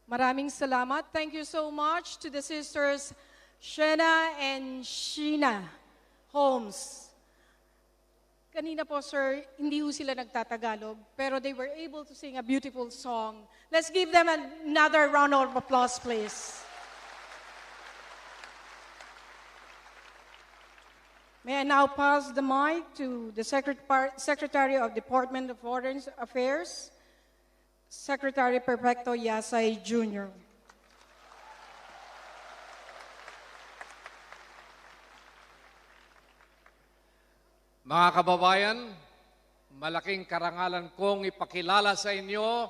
Maraming salamat. Thank you so much to the sisters Shena and Sheena Holmes. Kanina po, sir, hindi ho sila nagtatagalog, pero they were able to sing a beautiful song. Let's give them another round of applause, please. May I now pass the mic to the Secretary of Department of Foreign Affairs, Secretary Perfecto Yasay Jr. Mga kababayan, malaking karangalan kong ipakilala sa inyo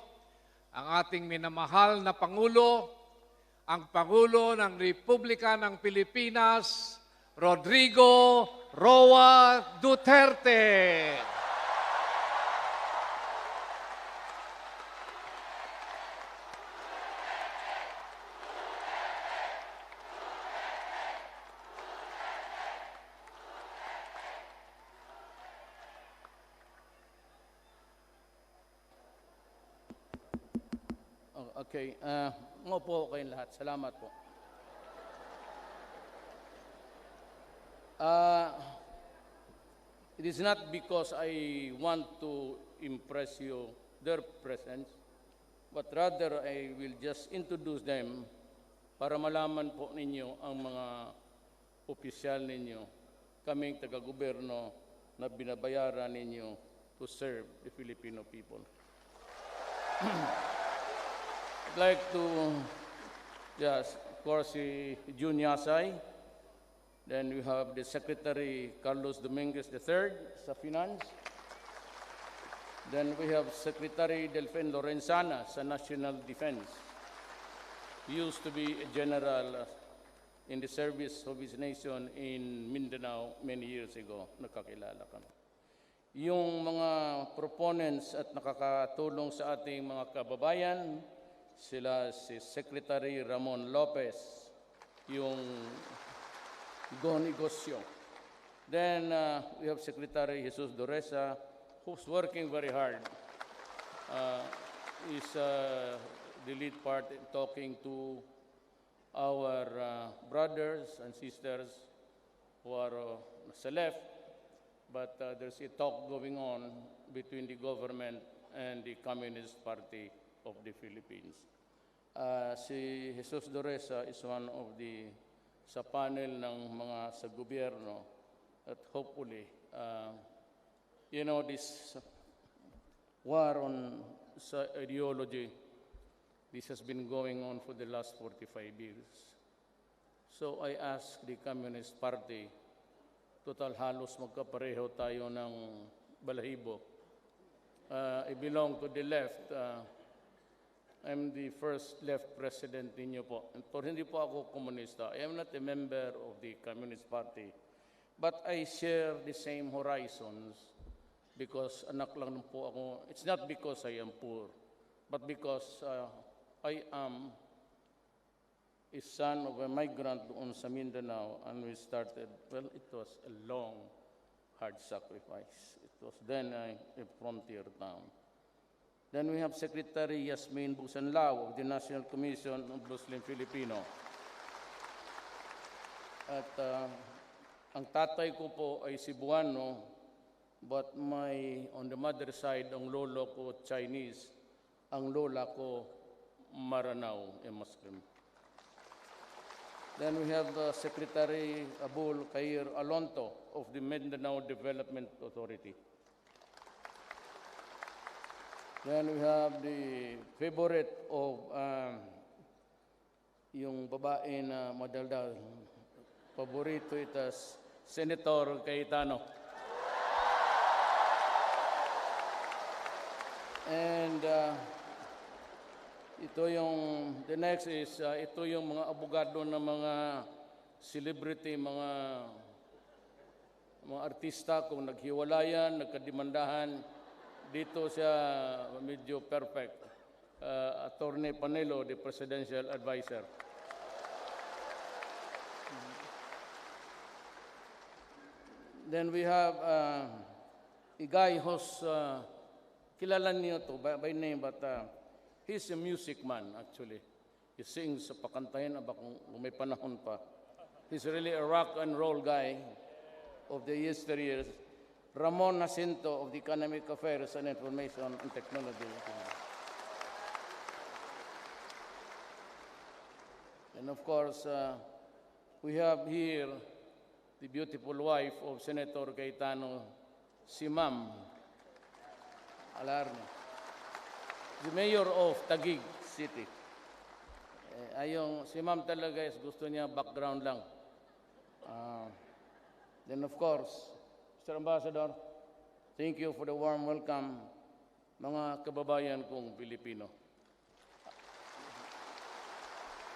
ang ating minamahal na Pangulo, ang Pangulo ng Republika ng Pilipinas, Rodrigo Roa Duterte. Okay, po kayong lahat. Salamat po. It is not because I want to impress you their presence, but rather I will just introduce them para malaman po ninyo ang mga opisyal ninyo, kaming taga-gobyerno na binabayaran ninyo to serve the Filipino people. I'd like to, yes, of course, Jun Yasay. Then we have the Secretary Carlos Dominguez III sa Finance. Then we have Secretary Delfin Lorenzana sa National Defense. He used to be a general in the service of his nation in Mindanao many years ago. Nakakilala kami. Yung mga proponents at nakakatulong sa ating mga kababayan, sila si Secretary Ramon Lopez, yung Go Negosyo. Then we have Secretary Jesus Doresa, who's working very hard. Is the lead part in talking to our brothers and sisters who are sa left, but there's a talk going on between the government and the Communist Party of the Philippines. Si Jesus Doresa is one of the sa panel ng mga sa gobyerno at hopefully, this war on sa ideology, this has been going on for the last 45 years. So I ask the Communist Party, total halos magkapareho tayo ng balahibo. I belong to the left. I'm the first left president ninyo po. Pero hindi po ako komunista. I am not a member of the Communist Party. But I share the same horizons because anak lang po ako. It's not because I am poor, but because I am a son of a migrant doon sa Mindanao, and we started, well, it was a long, hard sacrifice. It was then a frontier town. Then we have Secretary Yasmin Busanlao of the National Commission of Muslim Filipino. At ang tatay ko po ay Cebuano, but on the mother side, ang lolo ko Chinese, ang lola ko Maranao, a Muslim. Then we have Secretary Abul Khair Alonto of the Mindanao Development Authority. Then we have the favorite of yung babae na madaldal. Paborito itas Senator Cayetano. And the next is, ito yung mga abogado ng mga celebrity, mga artista kung naghiwalayan, nagkadimandahan. Dito siya medyo perfect. Attorney Panelo, the presidential advisor. Then we have a guy who's, kilala niyo to by name, but he's a music man actually. sing sa pakantahin aba kung may panahon pa. He's really a rock and roll guy of the yesteryears. Ramon Jacinto of the Economic Affairs and Information and Technology. And of course, we have here the beautiful wife of Senator Cayetano, si Ma'am Alarne, the mayor of Taguig City. Ayong si Ma'am talaga is gusto niya background lang. Then of course, Mr. Ambassador, thank you for the warm welcome, mga kababayan kong Pilipino.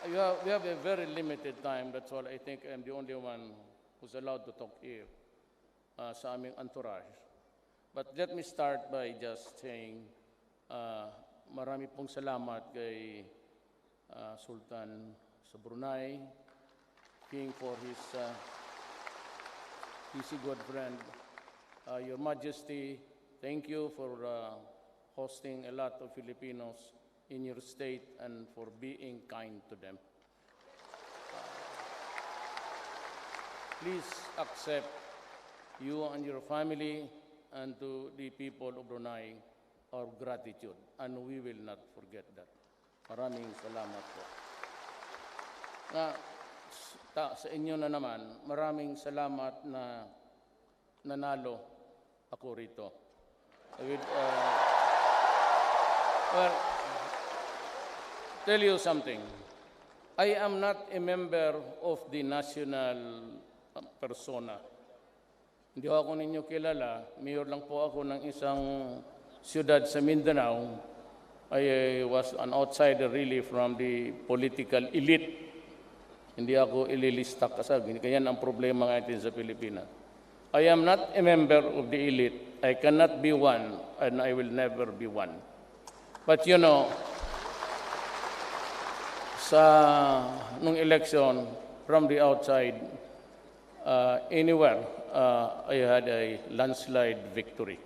We have a very limited time. That's all. I think I'm the only one who's allowed to talk here sa aming entourage. But let me start by just saying marami pong salamat kay Sultan sa Brunei, King for his good friend. Your Majesty, thank you for hosting a lot of Filipinos in your state and for being kind to them. Please accept you and your family and to the people of Brunei our gratitude, and we will not forget that. Maraming salamat po. Sa inyo na naman, maraming salamat na nanalo ako rito. Well, tell you something. I am not a member of the national persona. Hindi ako ninyo kilala. Mayor lang po ako ng isang siyudad sa Mindanao. I was an outsider really from the political elite. Hindi ako ililista kasag. Kaya ang problema natin sa Pilipinas. I am not a member of the elite. I cannot be one, and I will never be one. But you know, nung election, from the outside, anywhere, I had a landslide victory.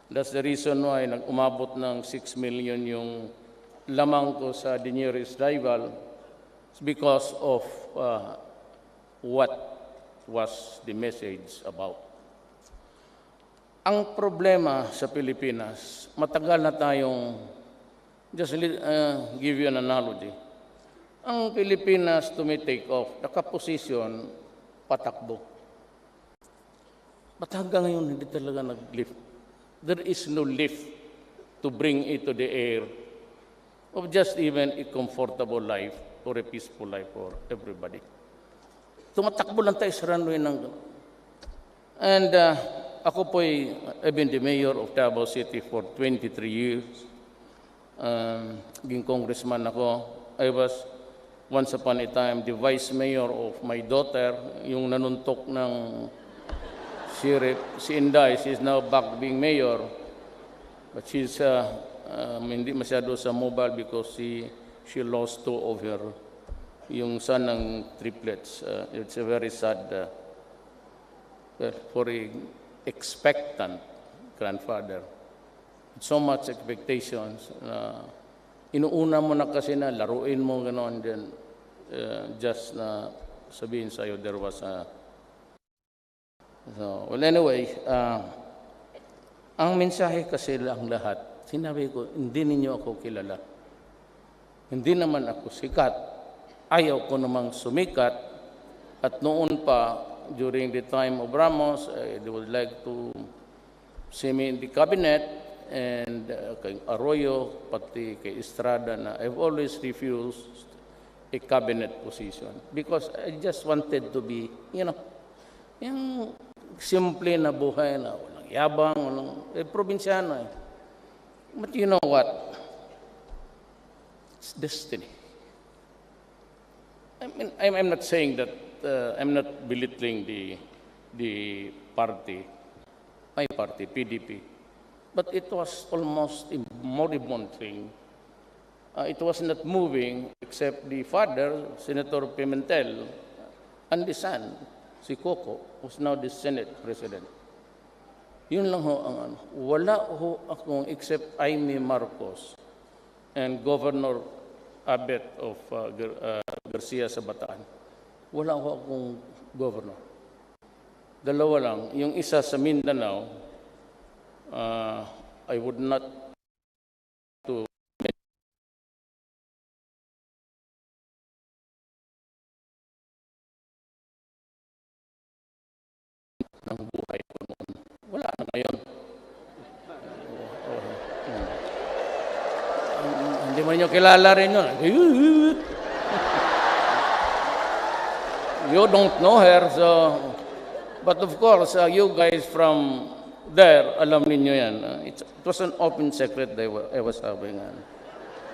That's the reason why umabot ng 6 million yung lamang ko sa the nearest rival. It's because of what was the message about. Ang problema sa Pilipinas, matagal na tayong, just give you an analogy. Ang Pilipinas take off, nakaposisyon, patakbo. But hanggang ngayon, hindi talaga nag-lift. There is no lift to bring it to the air of just even a comfortable life or a peaceful life for everybody. Tumatakbo lang tayo sa runway ng gano'n. And ako I've been the mayor of Davao City for 23 years. Naging congressman ako. I was once upon a time the vice mayor of my daughter, yung nanuntok ng si Inday. She's now back being mayor. But she's hindi masyado sa mobile because she lost 2 of her, yung son ng triplets. It's a very sad for an expectant grandfather. So much expectations. Inuuna mo na kasi na laruin mo gano'n, then just na sabihin sa'yo there was a... So, well anyway, ang mensahe kasi lang lahat, sinabi ko, hindi ninyo ako kilala. Hindi naman ako sikat. Ayaw ko namang sumikat. At noon pa, during the time of Ramos, they would like to see me in the cabinet, and kay Arroyo, pati kay Estrada, na I've always refused a cabinet position because I just wanted to be, yung simple na buhay na walang yabang, probinsyano. But you know what? It's destiny. I mean, I'm not saying that, I'm not belittling the party, my party, PDP. But it was almost a moribund thing. It was not moving except the father, Senator Pimentel, and the son, si Coco, who's now the Senate President. Yun lang ho ang ano. Wala ho akong except Jaime Marcos and Governor Abet of Garcia sa Bataan. Wala ako akong governor. Dalawa lang. Yung isa sa Mindanao, I would not to ng buhay ko noon. Wala na ngayon. Hindi mo niyo kilala rin yun. You don't know her, so... But of course, you guys from there, alam niyo yan. It was an open secret that I was having an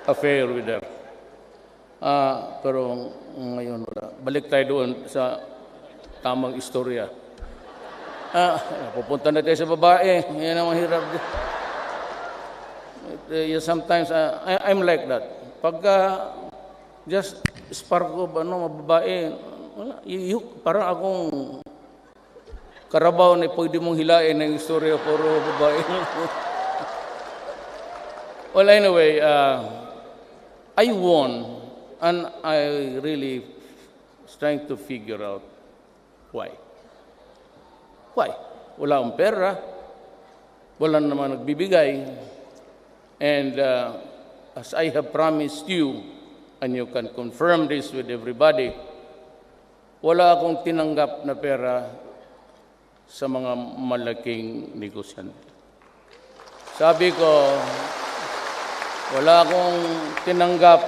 affair with her. Pero ngayon wala. Balik tayo doon sa tamang istorya. Pupunta na tayo sa babae. Yan ang mahirap. Sometimes, I'm like that. Pagka just spark of babae, wala, parang akong karabaw na pwede mong hilain ng istorya puro babae. Well, anyway, I won, and I really was trying to figure out why. Why? Wala akong pera, wala naman nagbibigay, and as I have promised you, and you can confirm this with everybody, wala akong tinanggap na pera sa mga malaking negosyante. Sabi ko, wala akong tinanggap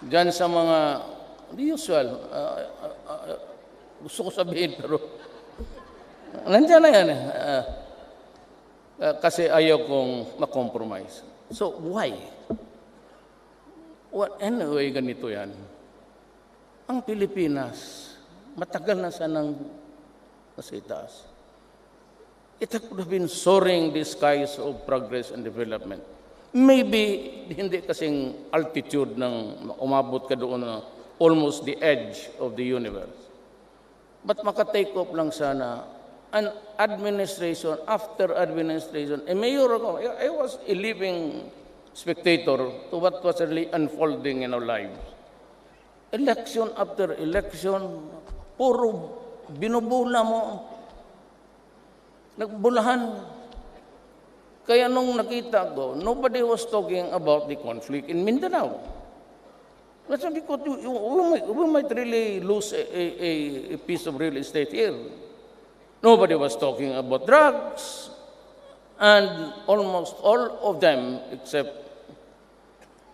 dyan sa mga, the usual, gusto ko sabihin, pero nandiyan na yan. Kasi ayaw kong makompromise. So, why? Well, anyway, ganito yan. Ang Pilipinas, matagal na sanang nasa itaas. It could have been soaring the skies of progress and development. Maybe, hindi kasing altitude ng umabot ka doon na almost the edge of the universe. But makatake off lang sana an administration after administration. A mayor ago, I was a living spectator to what was really unfolding in our lives. Election after election, puro binubula mo. Nagbulahan. Kaya nung nakita ko, nobody was talking about the conflict in Mindanao. That's because we might really lose a piece of real estate here. Nobody was talking about drugs, and almost all of them, except,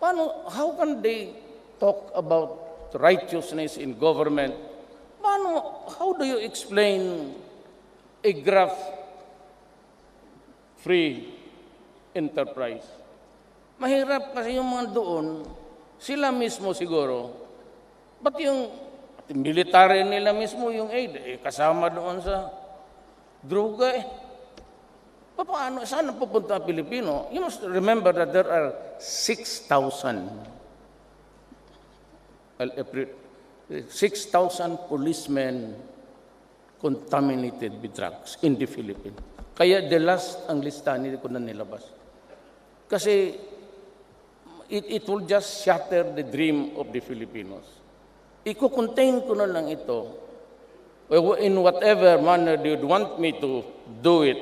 how can they talk about righteousness in government? How do you explain a graft-free enterprise? Mahirap kasi yung mga doon, sila mismo siguro, but yung military nila mismo, yung aid, kasama doon sa droga eh. Paano? Saan pupunta ang Pilipino? You must remember that there are 6,000 policemen contaminated with drugs in the Philippines. Kaya the last ang listahan, hindi ko na nilabas. Kasi it will just shatter the dream of the Filipinos. Iko-contain ko na lang ito. In whatever manner you'd want me to do it,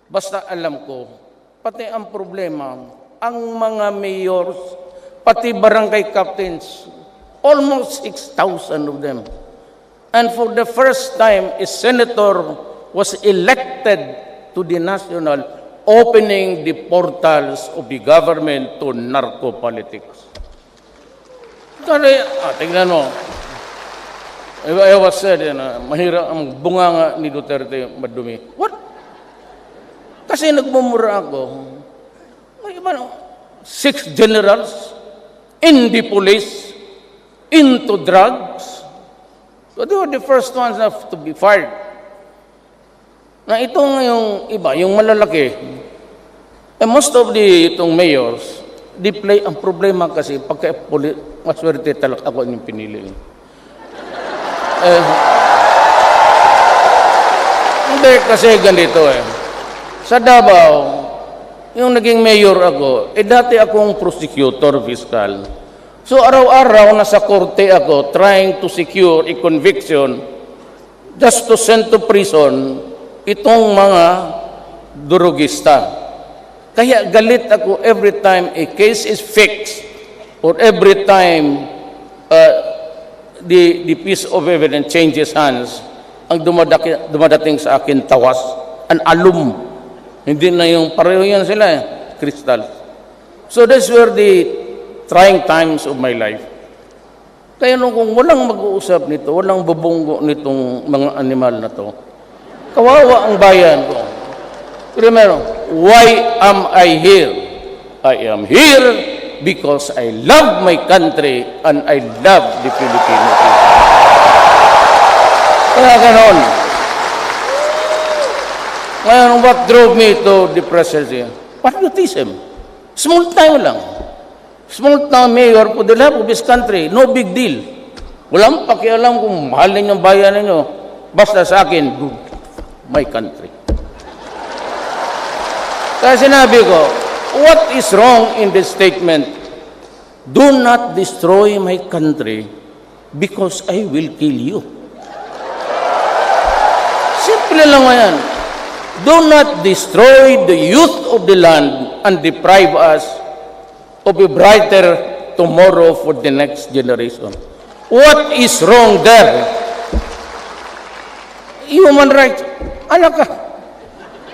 basta alam ko, pati ang problema, ang mga mayors, pati barangay captains, almost 6,000 of them. And for the first time, a senator was elected to the national, opening the portals of the government to narco-politics. Tingnan mo. I was said, mahirap ang bunganga ni Duterte madumi. What? Kasi nagmumura ako. 6 generals in the police, into drugs. So they were the first ones to be fired. Na itong yung iba, yung malalaki, most of itong mayors, di play ang problema kasi pagka maswerte talaga ako yung pinili. Hindi kasi ganito eh. Sa Davao, yung naging mayor ako, dati akong prosecutor fiscal. So araw-araw nasa korte ako trying to secure a conviction just to send to prison itong mga durugista. Kaya galit ako every time a case is fixed or every time the piece of evidence changes hands, ang dumadating sa akin tawas, an alum. Hindi na yung pareho yan sila, crystal. So these were the trying times of my life. Kaya nung kung walang mag-uusap nito, walang bubunggo nitong mga animal na to, kawawa ang bayan ko. Primero, why am I here? I am here because I love my country and I love the Filipino people. Kaya ganon. Ngayon, what drove me to the presidency? Patriotism. Small time lang. Small town mayor for the love of this country. No big deal. Walang pakialam kung mahal ninyo ang bayan ninyo. Basta sa akin, my country. Kaya sinabi ko, what is wrong in this statement? Do not destroy my country because I will kill you. Simple lang yan. Do not destroy the youth of the land and deprive us of a brighter tomorrow for the next generation. What is wrong there? Human rights. Anak ka.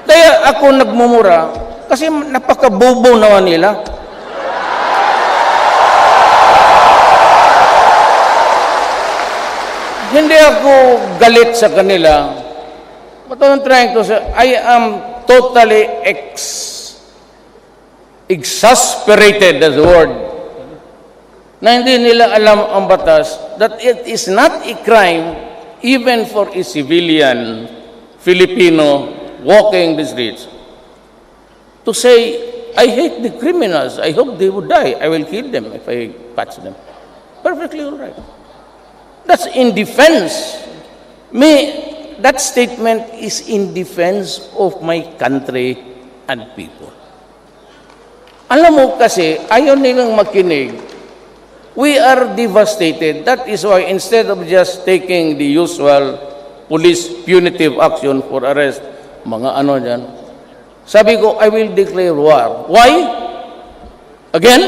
Kaya ako nagmumura kasi napakabobo naman nila. Hindi ako galit sa kanila. What I'm trying to say, I am totally exasperated, that's the word, na hindi nila alam ang batas, that it is not a crime even for a civilian Filipino walking the streets to say, I hate the criminals, I hope they would die, I will kill them if I catch them. Perfectly all right. That's in defense. That statement is in defense of my country and people. Alam mo kasi, ayaw nilang makinig. We are devastated. That is why instead of just taking the usual police punitive action for arrest, mga ano dyan, sabi ko, I will declare war. Why? Again,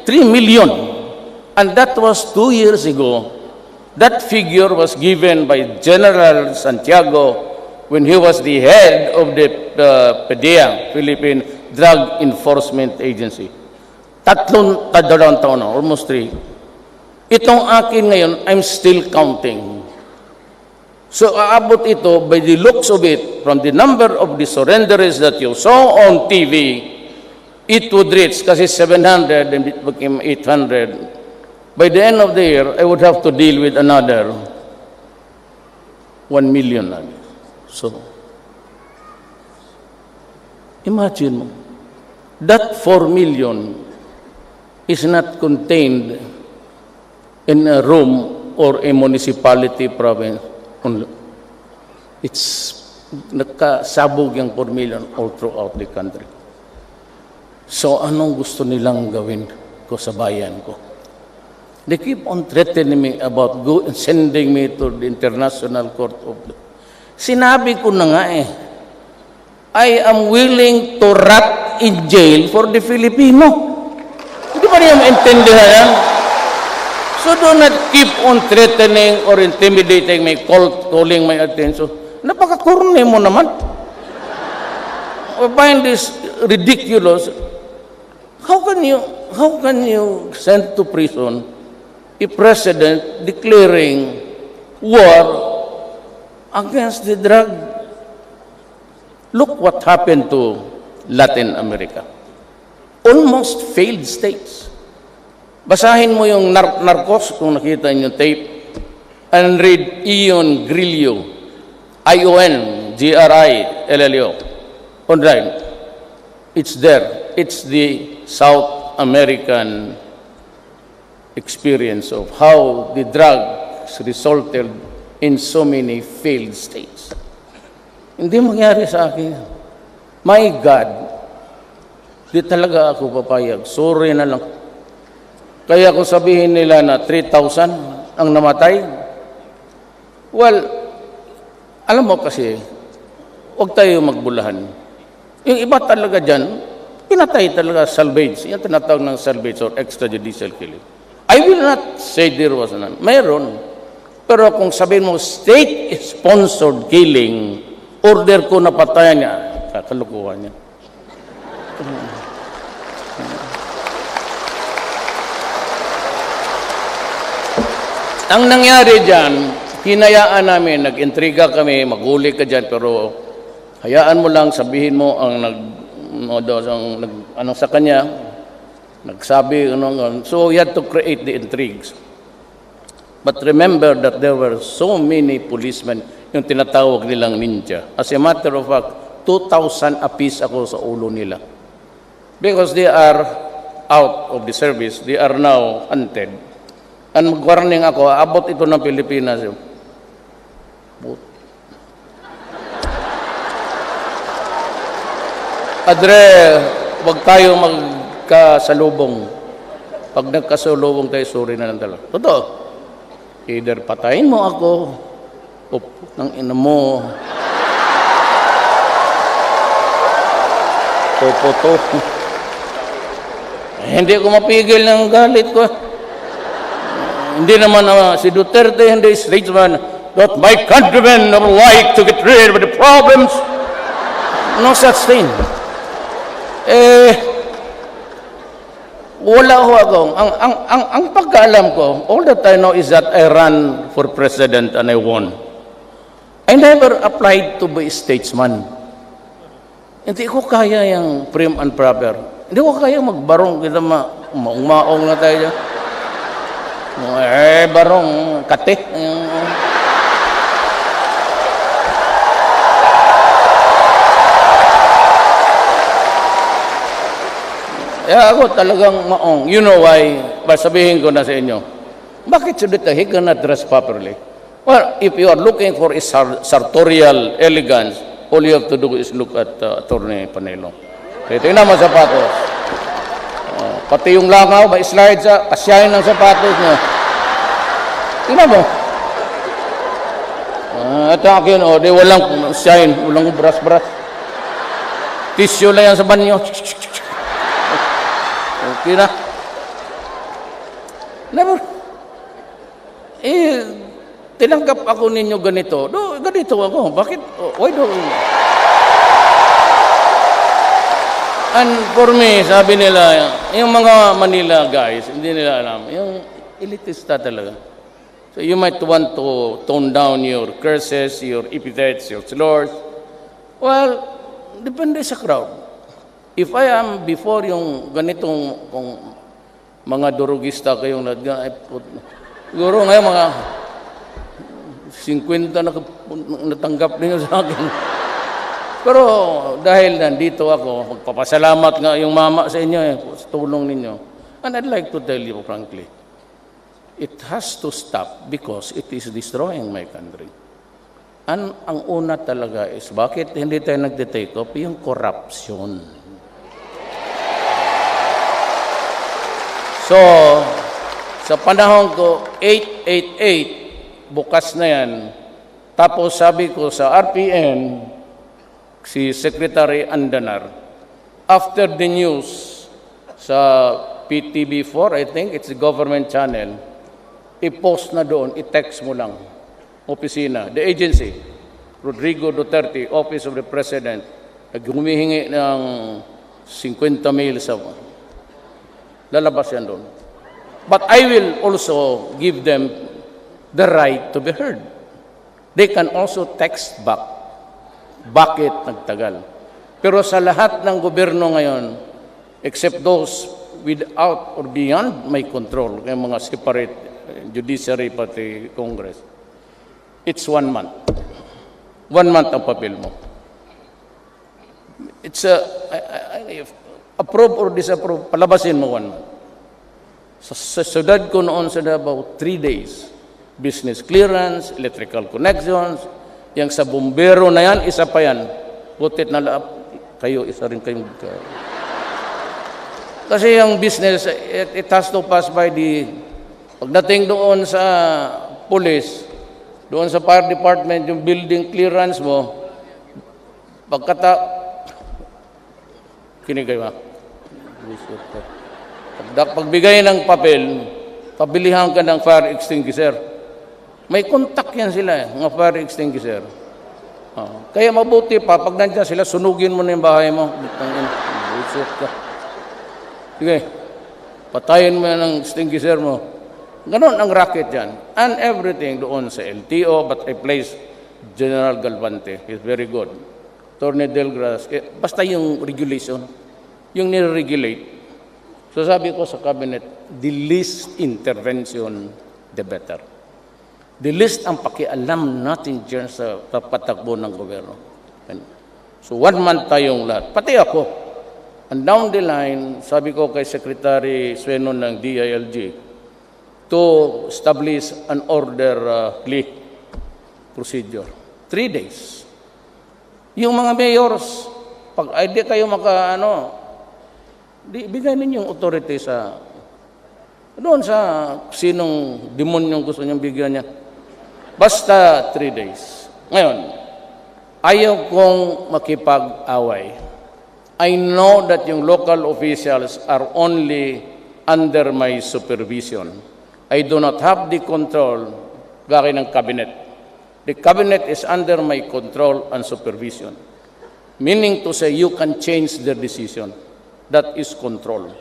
3 million. And that was 2 years ago. That figure was given by General Santiago when he was the head of the PDEA, Philippine Drug Enforcement Agency. Dalawang taon na, almost 3. Itong akin ngayon, I'm still counting. So aabot ito, by the looks of it, from the number of the surrenderies that you saw on TV, it would reach, kasi 700 and it became 800. By the end of the year, I would have to deal with another 1 million. So, imagine mo, that 4 million is not contained in a room or a municipality province only. It's nakasabog yung 4 million all throughout the country. So, anong gusto nilang gawin ko sa bayan ko? They keep on threatening me about sending me to the International Court of Law. Sinabi ko na nga I am willing to rot in jail for the Filipino. Hindi ba niya maintindihan yan? So do not keep on threatening or intimidating me, calling my attention. Napaka-corny mo naman. I find this ridiculous. How can you send to prison a president declaring war against the drug? Look what happened to Latin America. Almost failed states. Basahin mo yung Narcos, kung nakita niyo tape, and read Ion Grillo, I-O-N-G-R-I-L-L-O. Online. It's there. It's the South American experience of how the drugs resulted in so many failed states. Hindi mangyari sa akin. My God, Di talaga ako papayag. Sorry na lang. Kaya kung sabihin nila na 3,000 ang namatay, well, alam mo kasi, huwag tayo magbulahan. Yung iba talaga dyan, pinatay talaga salvage. Yan tinatawag ng salvage or extrajudicial killing. I will not say there was none. Mayroon. Pero kung sabihin mo, state-sponsored killing, order ko na patayan niya, kakalukuhan niya. Ang nangyari dyan, hinayaan namin, nag-intriga kami, maguli ka dyan, pero hayaan mo lang, sabihin mo ang ano sa kanya, nagsabi, so you had to create the intrigues. But remember that there were so many policemen, yung tinatawag nilang ninja. As a matter of fact, 2,000 apiece ako sa ulo nila. Because they are out of the service, they are now hunted. And mag-warning ako, abot ito ng Pilipinas. Adre, wag tayo magkasalubong. Pag nagkasalubong tayo, sorry na lang talaga. Totoo. Either patayin mo ako, o ng ina mo. Popoto. Hindi ko mapigil ng galit ko. Hindi naman si Duterte, hindi statesman, that my countrymen would like to get rid of the problems. No such thing. Wala ho ako. Ang pagkaalam ko, all that I know is that I ran for president and I won. I never applied to be statesman. Hindi ko kaya yung prim and proper. Hindi ko kaya magbarong kita maong na tayo dyan. Barong kate. Ako talagang maong. You know why? Sabihin ko na sa inyo. Bakit sudita he cannot dress properly? Well, if you are looking for a sartorial elegance, all you have to do is look at Attorney Panelo. Tingnan mo sapatos. Pati yung langaw, may slide sa kasyahin ng sapatos niya. Tingnan mo. At akin, di walang shine, walang brush. Tissue lang yan sa banyo. Okay na. Never. Tinanggap ako ninyo ganito. Ganito ako. Bakit? Why do And for me, sabi nila, yung mga Manila guys, hindi nila alam, yung elitista talaga. So you might want to tone down your curses, your epithets, your slurs. Well, depende sa crowd. If I am before yung ganitong kung mga durugista kayong siguro ngayon mga 50 natanggap niyo sa akin. Pero dahil nandito ako, magpapasalamat nga yung mama sa inyo sa tulong ninyo. And I'd like to tell you frankly, it has to stop because it is destroying my country. And ang una talaga is, bakit hindi tayo nagde-take up yung corruption? So, sa panahon ko, 888, bukas na yan. Tapos sabi ko sa RPN, si Secretary Andanar, after the news sa PTV4, I think, it's the government channel, i-post na doon, i-text mo lang, opisina, the agency, Rodrigo Duterte, Office of the President, naghumihingi ng 50 mail sa lalabas yan doon. But I will also give them the right to be heard. They can also text back. Bakit nagtagal? Pero sa lahat ng gobyerno ngayon, except those without or beyond my control, yung mga separate judiciary pati Congress, it's 1 month. 1 month ang papel mo. It's approve or disapprove, palabasin mo 1 month. Sa syudad ko noon sa about 3 days. Business clearance, electrical connections, yung sa bumbero na yan, isa pa yan. Butit na laap, kayo, isa rin kayong Kasi yung business, it has to pass by pagdating doon sa police, doon sa fire department, yung building clearance mo, kinig ba? Pagbigay ng papel, pabilihan ka ng fire extinguisher. May contact yan sila, mga fire extinguisher. Kaya mabuti pa, pag nandiyan sila, sunugin mo na yung bahay mo. Busok ka. Sige, patayin mo yan ng extinguisher mo. Ganon ang racket yan. And everything doon sa LTO, but I place General Galvante. He's very good. Attorney Delgras, basta yung regulation, yung nire-regulate. So sabi ko sa cabinet, the least intervention, the better. The least ang pakialam natin dyan sa patakbo ng gobyerno. So 1 month tayong lahat, pati ako. And down the line, sabi ko kay Secretary Sueno ng DILG to establish an orderly procedure. 3 days. Yung mga mayors, pag di kayo bigay ninyong authority doon sa sinong demonyong gusto niyang bigyan niya. Basta 3 days. Ngayon, ayaw kong makipag-away. I know that yung local officials are only under my supervision. I do not have the control gaya ng cabinet. The cabinet is under my control and supervision. Meaning to say, you can change their decision. That is control.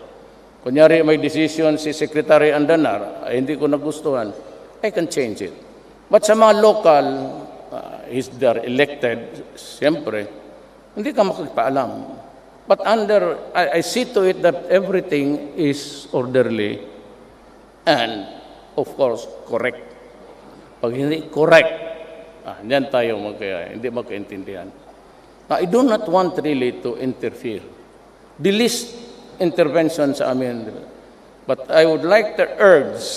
Kunyari may decision si Secretary Andanar, hindi ko nagustuhan, I can change it. But sa mga local, they're elected, siyempre, hindi ka makapaalam. But I see to it that everything is orderly and, of course, correct. Pag hindi correct, diyan tayo hindi magkaintindihan. I do not want really to interfere. The least intervention sa amin. But I would like to urge,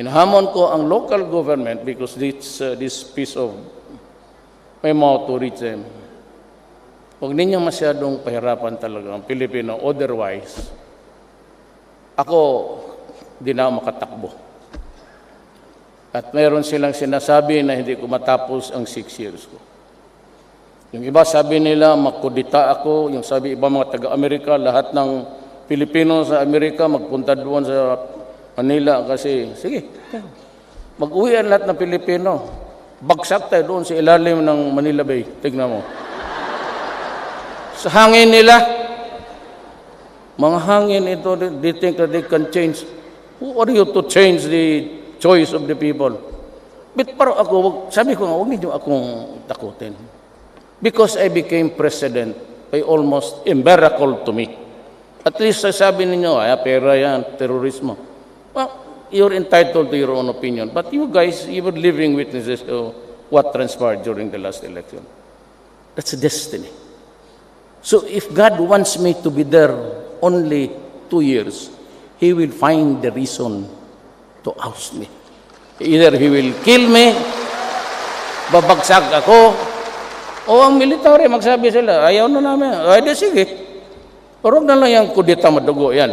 hinahamon ko ang local government because this piece of memo to reach them. Huwag ninyong masyadong pahirapan talaga ang Pilipino. Otherwise, ako di na makatakbo. At mayroon silang sinasabi na hindi ko matapos ang 6 years ko. Yung iba sabi nila, makudita ako. Yung sabi iba mga taga-Amerika, lahat ng Pilipino sa Amerika magpunta doon sa Manila kasi, sige, mag-uwi ang lahat ng Pilipino. Bagsak tayo doon sa ilalim ng Manila Bay. Tignan mo. Sa hangin nila, mga hangin ito, they think that they can change. Who are you to change the choice of the people? But pero ako, sabi ko nga, huwag niyo akong takutin. Because I became president by almost a miracle to me. At least sabi ninyo, pera yan, terorismo. Well, you're entitled to your own opinion. But you guys, you were living witnesses to what transpired during the last election. That's destiny. So if God wants me to be there only 2 years, He will find the reason to oust me. Either He will kill me, babagsak ako, o ang military, magsabi sila, ayaw na namin. Ay, di sige. Pero na lang yung kudita madugo yan.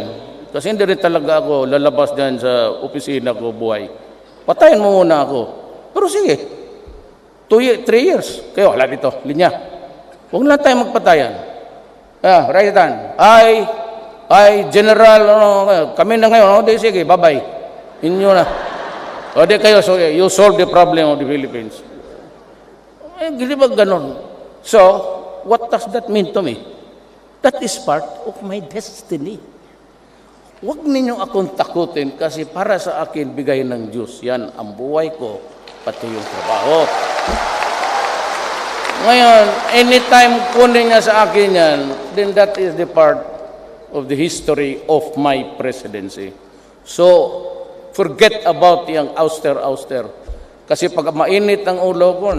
Kasi hindi rin talaga ako lalabas dyan sa opisina ko buhay. Patayin mo muna ako. Pero sige, 3 years. Kayo, wala dito, linya. Huwag na tayo magpatayan. Right hand. Ay, General, kami na ngayon. Di sige, bye-bye. Inyo na. O di kayo, so you solve the problem of the Philippines. Hindi ba ganon? So, what does that mean to me? That is part of my destiny. Huwag ninyo akong takutin kasi para sa akin, bigay ng Diyos. Yan ang buhay ko, pati yung trabaho. Ngayon, anytime kunin niya sa akin yan, then that is the part of the history of my presidency. So, forget about yung auster. Kasi pag mainit ang ulo ko,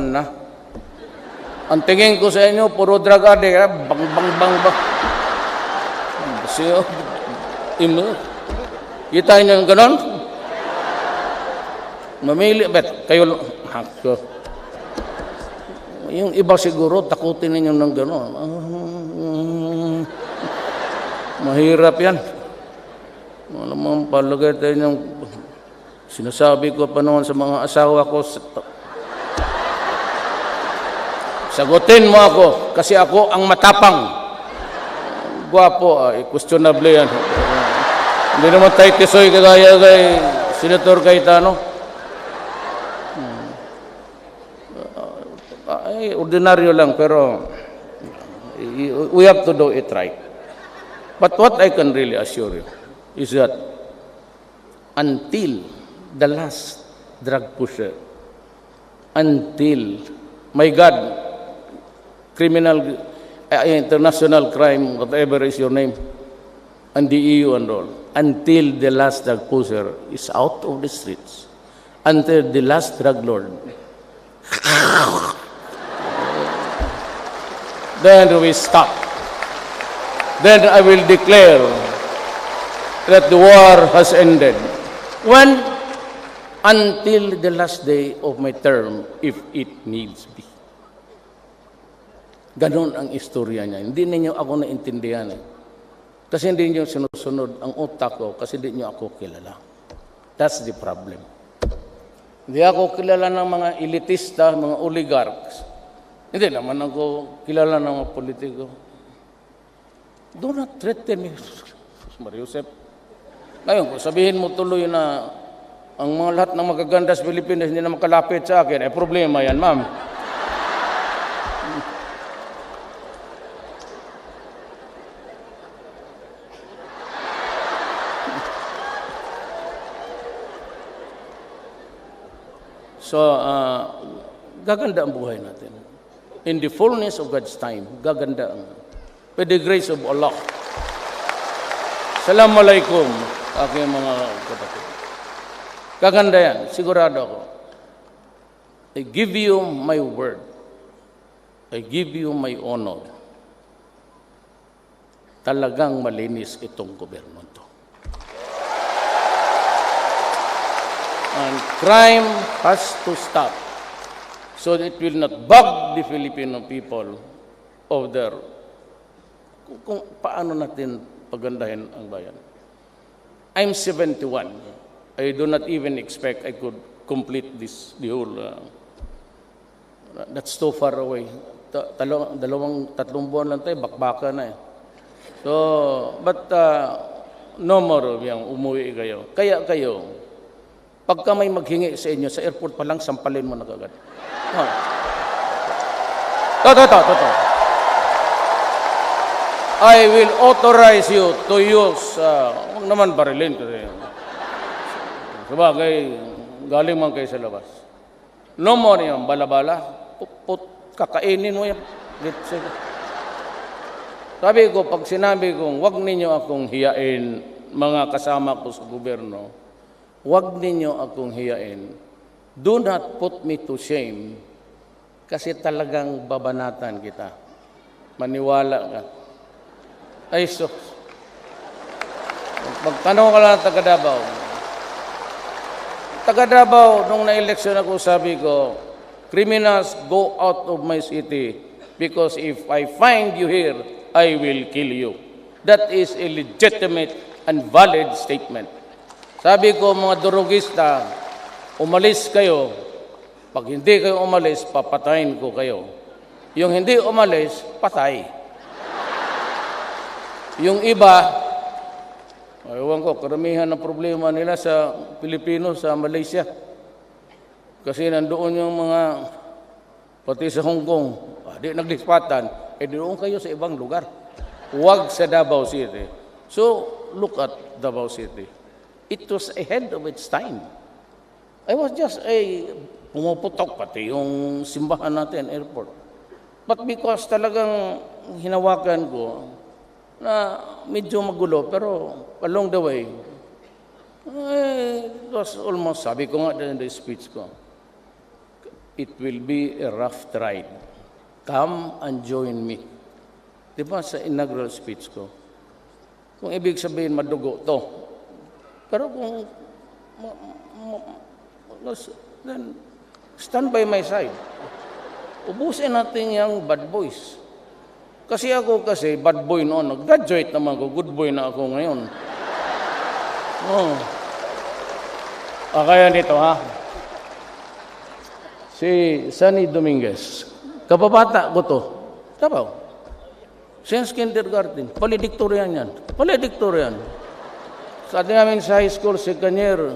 ang tingin ko sa inyo, puro drug addict, bang. So, kita niyo yung ganon? Mamili, bet, kayo, yung iba siguro, takutin ninyo ng gano'n. Mahirap yan. Alam mo, palagay tayo ng sinasabi ko pa noon sa mga asawa ko, sagutin mo ako kasi ako ang matapang. Gwapo, questionable yan. Hindi naman tayo tisoy kagaya kay Senator Cayetano. Ordinaryo lang, pero we have to do it right. But what I can really assure you is that until the last drug pusher, until, my God, criminal, international crime, whatever is your name, and the EU and all, until the last drug pusher is out of the streets, until the last drug lord, then we stop. Then I will declare that the war has ended. When? Until the last day of my term, if it needs be. Ganon ang istorya niya. Hindi ninyo ako naintindihan. Kasi hindi niyo sinusunod ang utak ko kasi hindi niyo ako kilala. That's the problem. Hindi ako kilala ng mga elitista, mga oligarchs. Hindi naman ako kilala ng mga politiko. Do not threaten me, Mariusep. Ngayon, kung sabihin mo tuloy na ang mga lahat ng magaganda sa Pilipinas hindi na makalapit sa akin, problema yan, ma'am. So, gaganda ang buhay natin. In the fullness of God's time, gaganda ang by the grace of Allah. Assalamualaikum, aking mga kapatid. Gaganda yan, sigurado ako. I give you my word. I give you my honor. Talagang malinis itong gobyerno to. And crime has to stop so that it will not bug the Filipino people of their kung paano natin pagandahin ang bayan. I'm 71. I do not even expect I could complete the whole, that's too far away. Tatlong buwan lang tayo, bakbaka na eh. So, but no more yung umuwi kayo. Kaya kayo, pagka may maghingi sa inyo, sa airport pa lang, sampalin mo na kagad. Toto. I will authorize you to use, huwag naman barilin kasi. Sabagay, galing man kayo sa labas. No more yung bala-bala, kakainin mo yan. Sabi ko, pag sinabi kong, huwag ninyo akong hiyain, mga kasama ko sa gobyerno, huwag ninyo akong hiyain. Do not put me to shame, kasi talagang babanatan kita. Maniwala ka. Ay, so, magtanong ka lang taga Davao. Taga Davao, nung na-eleksyon ako, sabi ko, criminals, go out of my city because if I find you here, I will kill you. That is a legitimate and valid statement. Sabi ko, mga durugista, umalis kayo. Pag hindi kayo umalis, papatayin ko kayo. Yung hindi umalis, patay. Yung iba, ewan ko, karamihan ng problema nila sa Pilipino, sa Malaysia. Kasi nandoon yung mga, pati sa Hong Kong, di naglispatan, doon kayo sa ibang lugar. Huwag sa Davao City. So, look at Davao City. It was ahead of its time. I was just pumuputok pati yung simbahan natin, airport. But because talagang hinawakan ko, na medyo magulo, pero along the way, it was almost, sabi ko nga in the speech ko, it will be a rough ride. Come and join me. Diba sa inaugural speech ko? Kung ibig sabihin, madugo to. Pero kung, then, stand by my side. Ubusin natin yung bad boys. Kasi ako bad boy noon. Nag-graduate naman ako. Good boy na ako ngayon. Oh. Kaya nito, ha? Si Sunny Dominguez. Kababata ko to. Tabaw. Since kindergarten. Valedictorian yan. Valedictorian. Sa atin namin sa high school, second year,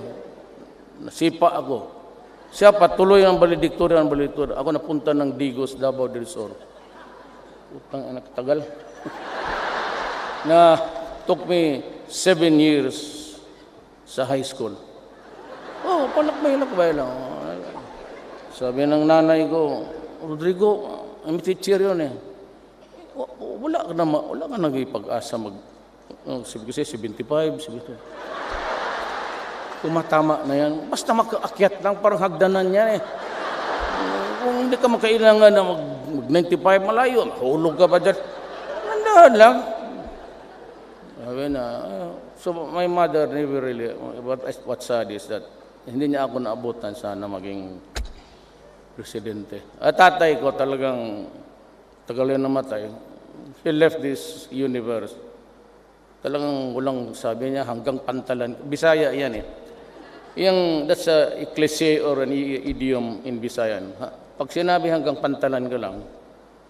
nasipa ako. Siya patuloy ang valedictorian. Ako napunta ng Digos, Davao del Sur. Utang anak tagal. Na took me 7 years sa high school. Oh, palakbay lang. Sabi ng nanay ko, Rodrigo, ang teacher yun eh. Wala ka nag-ipag-asa sabi ko siya, 75, 72. Tumatama na yan. Basta makaakyat lang, parang hagdanan yan eh. Kung hindi ka makailangan na mag-95 malayo, mahulog ka pa dyan. Nandahan lang. Sabi na, so my mother never really, what's sad is that hindi niya ako naabutan sana maging presidente. At tatay ko talagang tagal yun namatay. He left this universe. Talagang walang sabi niya hanggang pantalan. Bisaya yan eh. That's a cliche or an idiom in Visayan. Pag sinabi hanggang pantalan ka lang,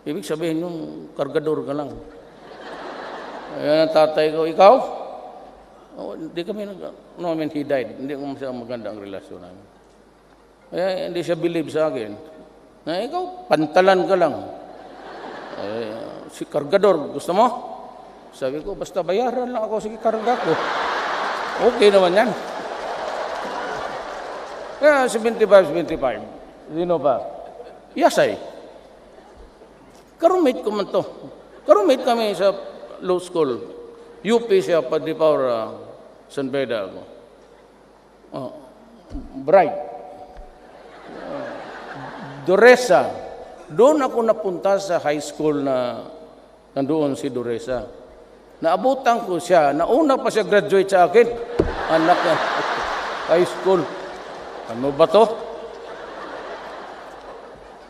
ibig sabihin yung kargador ka lang. Ayan ang tatay ko, ikaw? Oh, hindi kami no, I mean, he died. Hindi ko masaya maganda ang relasyon namin. Kaya hindi siya believe sa akin. Na ikaw, pantalan ka lang. Si kargador, gusto mo? Sabi ko, basta bayaran lang ako, sige karga ko. Okay naman yan. Kaya 75. Sino ba? Yasay. Karumate ko man to. Karumate kami sa law school. UP siya, Padipawra, San Beda ako. Bright. Doresa. Doon ako napunta sa high school na nandoon si Doresa. Naabutan ko siya. Nauna pa siya graduate sa akin. Anak na. High school. Ano ba to?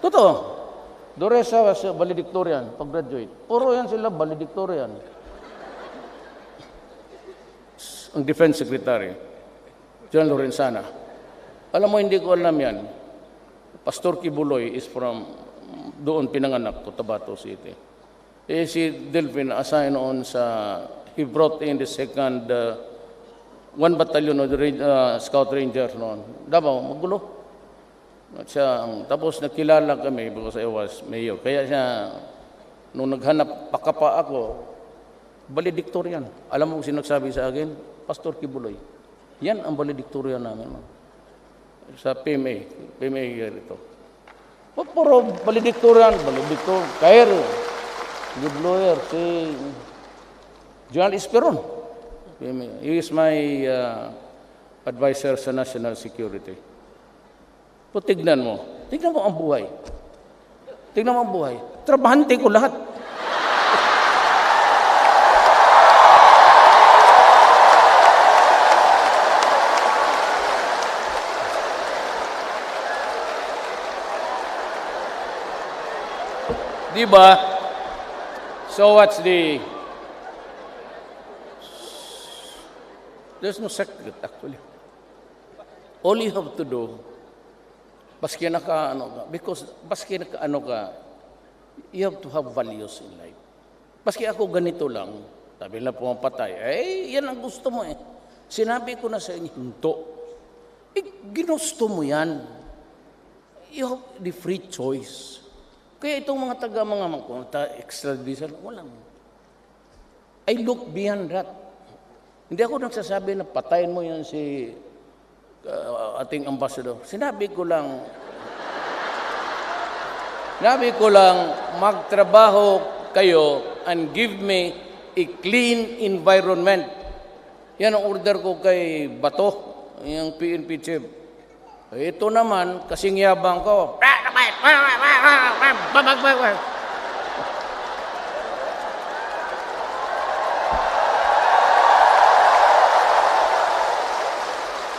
Totoo. Doresa was valedictorian pag-graduate. Puro yan sila valedictorian. Ang Defense Secretary, John Lorenzana. Alam mo, hindi ko alam yan. Pastor Kibuloy is from doon pinanganak ko, Tabato City. Si Delphine assigned on he brought in the second 1 battalion of the Scout Rangers noon. Davao, magulo. At siya, tapos nakilala kami because I was mayor. Kaya siya, nung naghanap pakapa ako, valedictorian. Alam mo kung sinagsabi sa akin? Pastor Kibuloy. Yan ang valedictorian namin. Sa PMA ito. Puro valedictorian. Kair, good lawyer, si General Esperon. He is my advisor sa national security. So, tignan mo ang buhay. Tignan mo ang buhay. Trabahante ko lahat. Diba? So what's there's no secret actually. All you have to do, baski naka-ano ka, you have to have values in life. Baski ako ganito lang, sabi na pumapatay, yan ang gusto mo eh. Sinabi ko na sa inyo, hinto. Ginusto mo yan. You have the free choice. Kaya itong mga extradition, walang. I look beyond that. Hindi ako nagsasabi na patayin mo yan si ating ambassador. Sinabi ko lang, magtrabaho kayo and give me a clean environment. Yan ang order ko kay Bato, yung PNP chief. Ito naman, kasing yabang ko.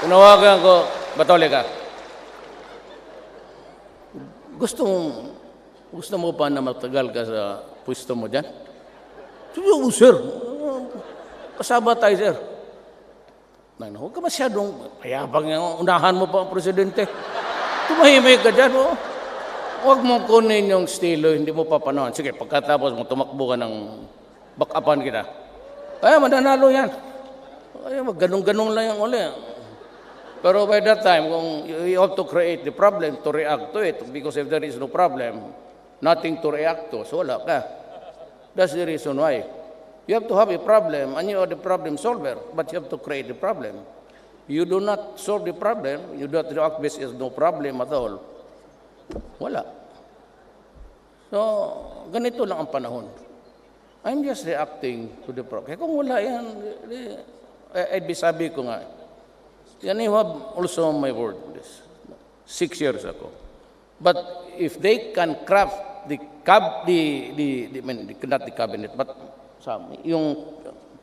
Tinawagan ko, Batole ka. Gusto mo pa na matagal ka sa pwesto mo dyan? Sabi ko, sir, kasaba tayo, sir. Huwag ka masyadong, mayabang yung unahan mo pa ang presidente. Tumahimik ka dyan, oh. Huwag mo kunin yung estilo, hindi mo papanahon. Sige, pagkatapos mo tumakbo ka ng back-upan kita. Ay, mananalo yan. Ay, ganun-ganun lang yung uli. Pero by that time, kung you have to create the problem to react to it, because if there is no problem, nothing to react to, so wala ka. That's the reason why. You have to have a problem, and you are the problem solver, but you have to create the problem. You do not solve the problem, you do not react based as no problem at all. Wala. So, ganito lang ang panahon. I'm just reacting to the problem. Kaya kung wala yan, sabi ko nga, yan you have also my word, 6 years ago. But if they can craft not the cabinet, but yung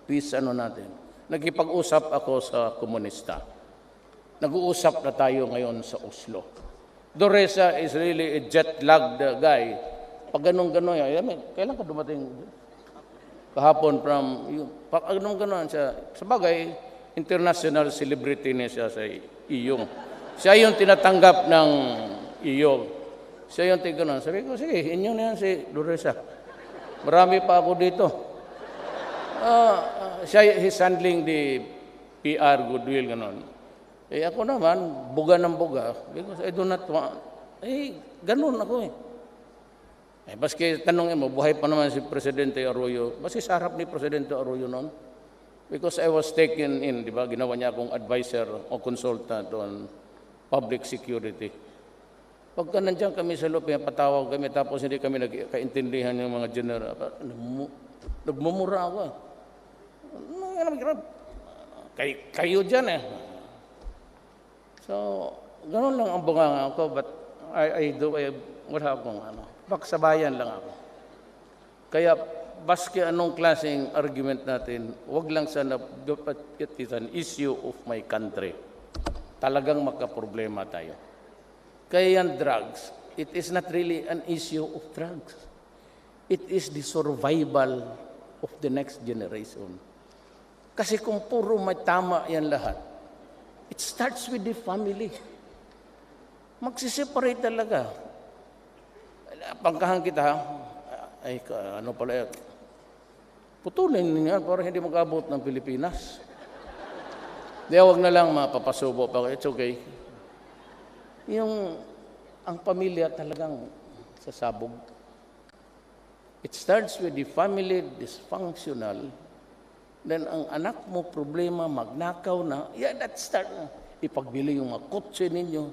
peace natin, nagkipag-usap ako sa komunista. Nag-uusap na tayo ngayon sa Oslo. Doresa is really a jet-lagged guy. Pag ganun-ganon yan, kailan ka dumating? Kahapon pag ganun-ganon siya. Sabagay, international celebrity niya siya sa iyong. Siya yung tinatanggap ng iyong. Siya yung tignan. Sabi ko, sige, inyo na yan si Doresa. Marami pa ako dito. He's handling the PR, goodwill, gano'n. Ako naman, buga ng buga, because I do not want, ganun ako baski tanongin mo, buhay pa naman si Presidente Arroyo, baski sa harap ni Presidente Arroyo noon, because I was taken in, di ba, ginawa niya akong advisor o consultant on public security. Pagka nandiyan kami sa loob, patawag kami, tapos hindi kami nagkaintindihan yung mga general, nagmumura ako. Kayo dyan So, gano'n lang ang bunganga ko, but wala akong paksabayan lang ako. Kaya, baski anong klaseng argument natin, wag lang sana, it is an issue of my country. Talagang makaproblema tayo. Kaya yan drugs, it is not really an issue of drugs. It is the survival of the next generation. Kasi kung puro may tama yan lahat, it starts with the family. Magsiseparate talaga. Pangkahan kita, putulin niya para hindi mag-abot ng Pilipinas. Di, huwag na lang mapapasubo pa. It's okay. Ang pamilya talagang sasabog. It starts with the family dysfunctional. Then ang anak mo problema, magnakaw na, that start na. Ipagbili yung mga kotse ninyo.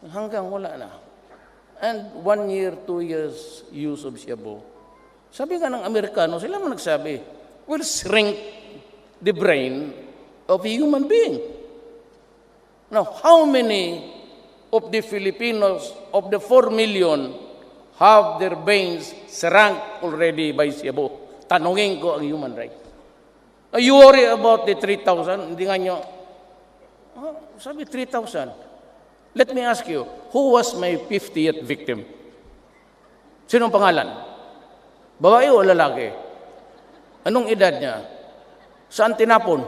Hanggang wala na. And 1 year, 2 years use of shabu. Sabi nga ng Amerikano, sila mo nagsabi, will shrink the brain of a human being. Now, how many of the Filipinos, of the 4 million, have their brains shrunk already by shabu? Tanungin ko ang human rights. You worry about the 3,000? Hindi nga nyo, sabi 3,000. Let me ask you, who was my 50th victim? Sinong pangalan? Babae o lalaki? Anong edad niya? Saan tinapon?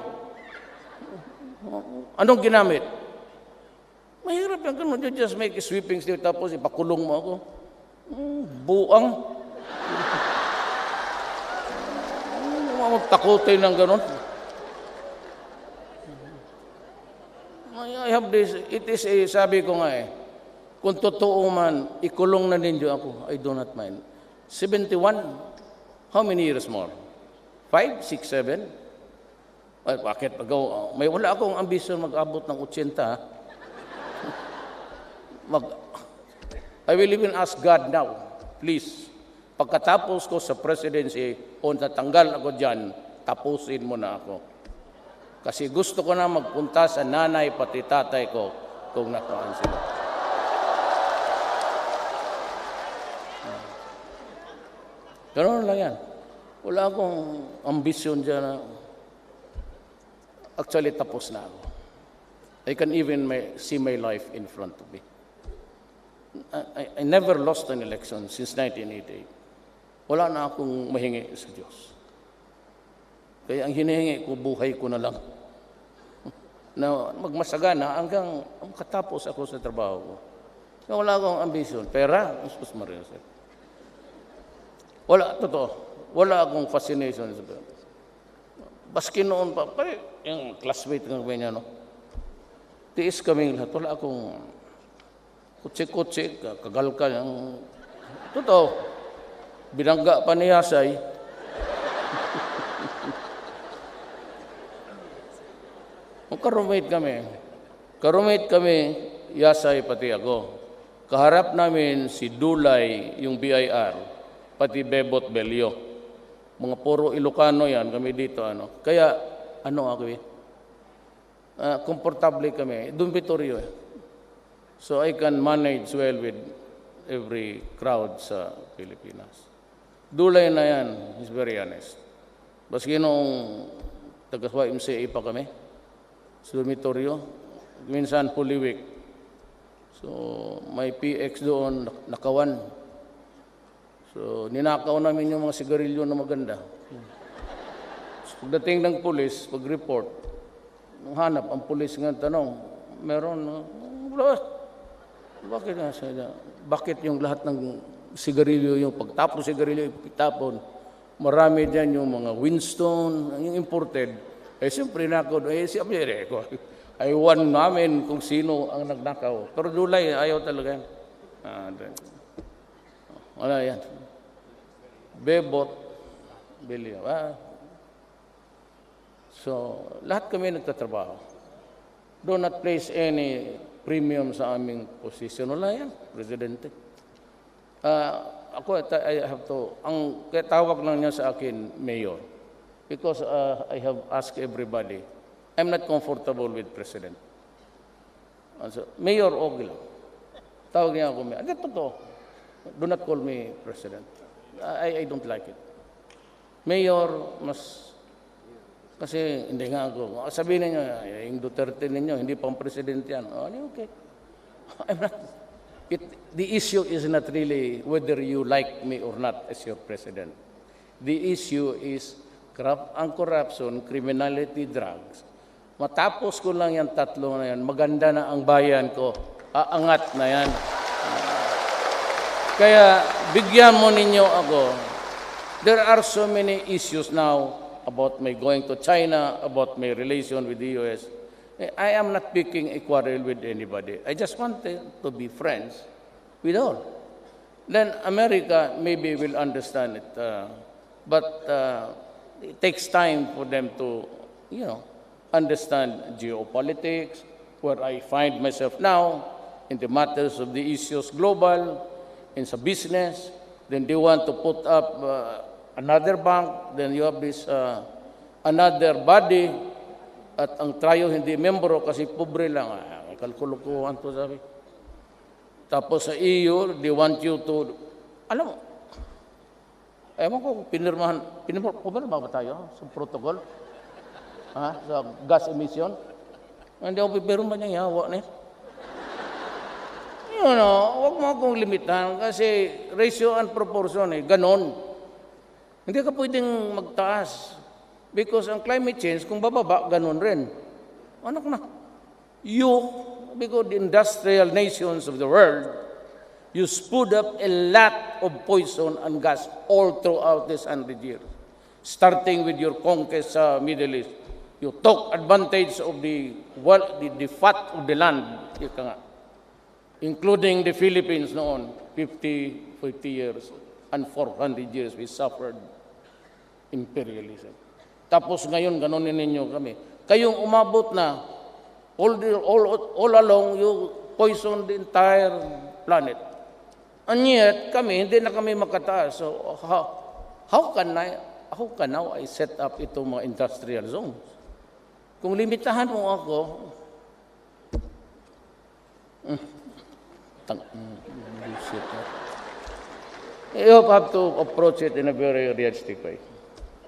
Anong ginamit? Mahirap yan ganun. You just make a sweeping stick tapos ipakulong mo ako. Buang. Takutin ng ganun. I have this, it is sabi ko nga kung totoo man, ikulong na ninyo ako, I do not mind. 71, how many years more? 5, 6, 7? Ay, bakit? May wala akong ambisyon mag-abot ng 80. I will even ask God now, please, pagkatapos ko sa presidency, o natanggal ako dyan, tapusin mo na ako. Kasi gusto ko na magpunta sa nanay pati tatay ko kung nakuhaan sila. Ganoon lang yan. Wala akong ambisyon dyan. Actually, tapos na ako. I can even see my life in front of me. I never lost an election since 1988. wala na akong mahingi sa Diyos. Kaya ang hinihingi ko, buhay ko na lang. Na magmasagana hanggang makatapos ako sa trabaho ko. So, wala akong ambisyon. Pera, Jesus Maria. Wala, totoo. Wala akong fascination sa pera. Baski noon pa, yung classmate ng kanya, no? Tiis kaming lahat. Wala akong kutsi-kutsi, kagalka. Totoo. Binangga pa ni Yasay. Karumate kami, Yasay pati ako. Kaharap namin si Dulay, yung BIR, pati Bebot Belio. Mga puro Ilocano yan, kami dito. Kaya, komportable kami. Dormitorio. So I can manage well with every crowd sa Pilipinas. Dulay na yan, he's very honest. Baski noong taga-YMCA pa kami, sa dormitorio, minsan Holy Week. So, may PX doon, nakawan. So, ninakaw namin yung mga sigarilyo na maganda. So, pagdating ng pulis, pag-report, nung hanap, ang pulis nga tanong, meron, bakit yung lahat ng sigarilyo, yung pagtapon sigarilyo, itapon, marami dyan yung mga Winston, yung imported. Siyempre nakaw, si Amire ko. Aywan namin kung sino ang nagnakaw. Pero Dulay, ayaw talaga. Wala yan. Bebot, Belio. So, lahat kami nagtatrabaho. Do not place any premium sa aming position. Wala yan, Presidente. I have to, ang tawag lang niya sa akin, Mayor. Because I have asked everybody, I'm not comfortable with President. So, Mayor, okay lang. Tawag niya ako, Mayor. Totoo. Do not call me President. I don't like it. Mayor, kasi hindi nga ako. Sabihin ninyo, yung Duterte ninyo, hindi pang President yan. Okay. I'm not. The issue is not really whether you like me or not as your President. The issue is ang corruption, criminality, drugs. Matapos ko lang yan tatlo na yan, maganda na ang bayan ko. Aangat na yan. Kaya bigyan mo ninyo ako. There are so many issues now about my going to China, about my relation with the US. I am not picking a quarrel with anybody. I just wanted to be friends with all. Then America maybe will understand it. But it takes time for them to, understand geopolitics, where I find myself now in the matters of the issues global, in sa business. Then they want to put up another bank. Then you have this another body. At ang trayo hindi membro kasi pobre lang. Kalkulukuhan to sabi. Tapos sa EU, they want you to, alam mo, ewan ko, pinirma ba tayo sa protocol? Sa gas emission? Hindi ako pipirma niya, yawa na huwag mo akong limitan kasi ratio and proportion ganon. Hindi ka pwedeng magtaas. Because ang climate change, kung bababa, ganon rin. Anak na. Because the industrial nations of the world, you spewed up a lot of poison and gas all throughout this 100 years. Starting with your conquest sa Middle East. You took advantage of the fat of the land. Including the Philippines noon, 50 years and 400 years we suffered imperialism. Tapos ngayon, ganonin ninyo kami. Kayong umabot na, all along, you poison the entire planet. And yet, hindi na kami makataas. So, how can now I set up itong mga industrial zones? Kung limitahan mo ako, you have to approach it in a very realistic way.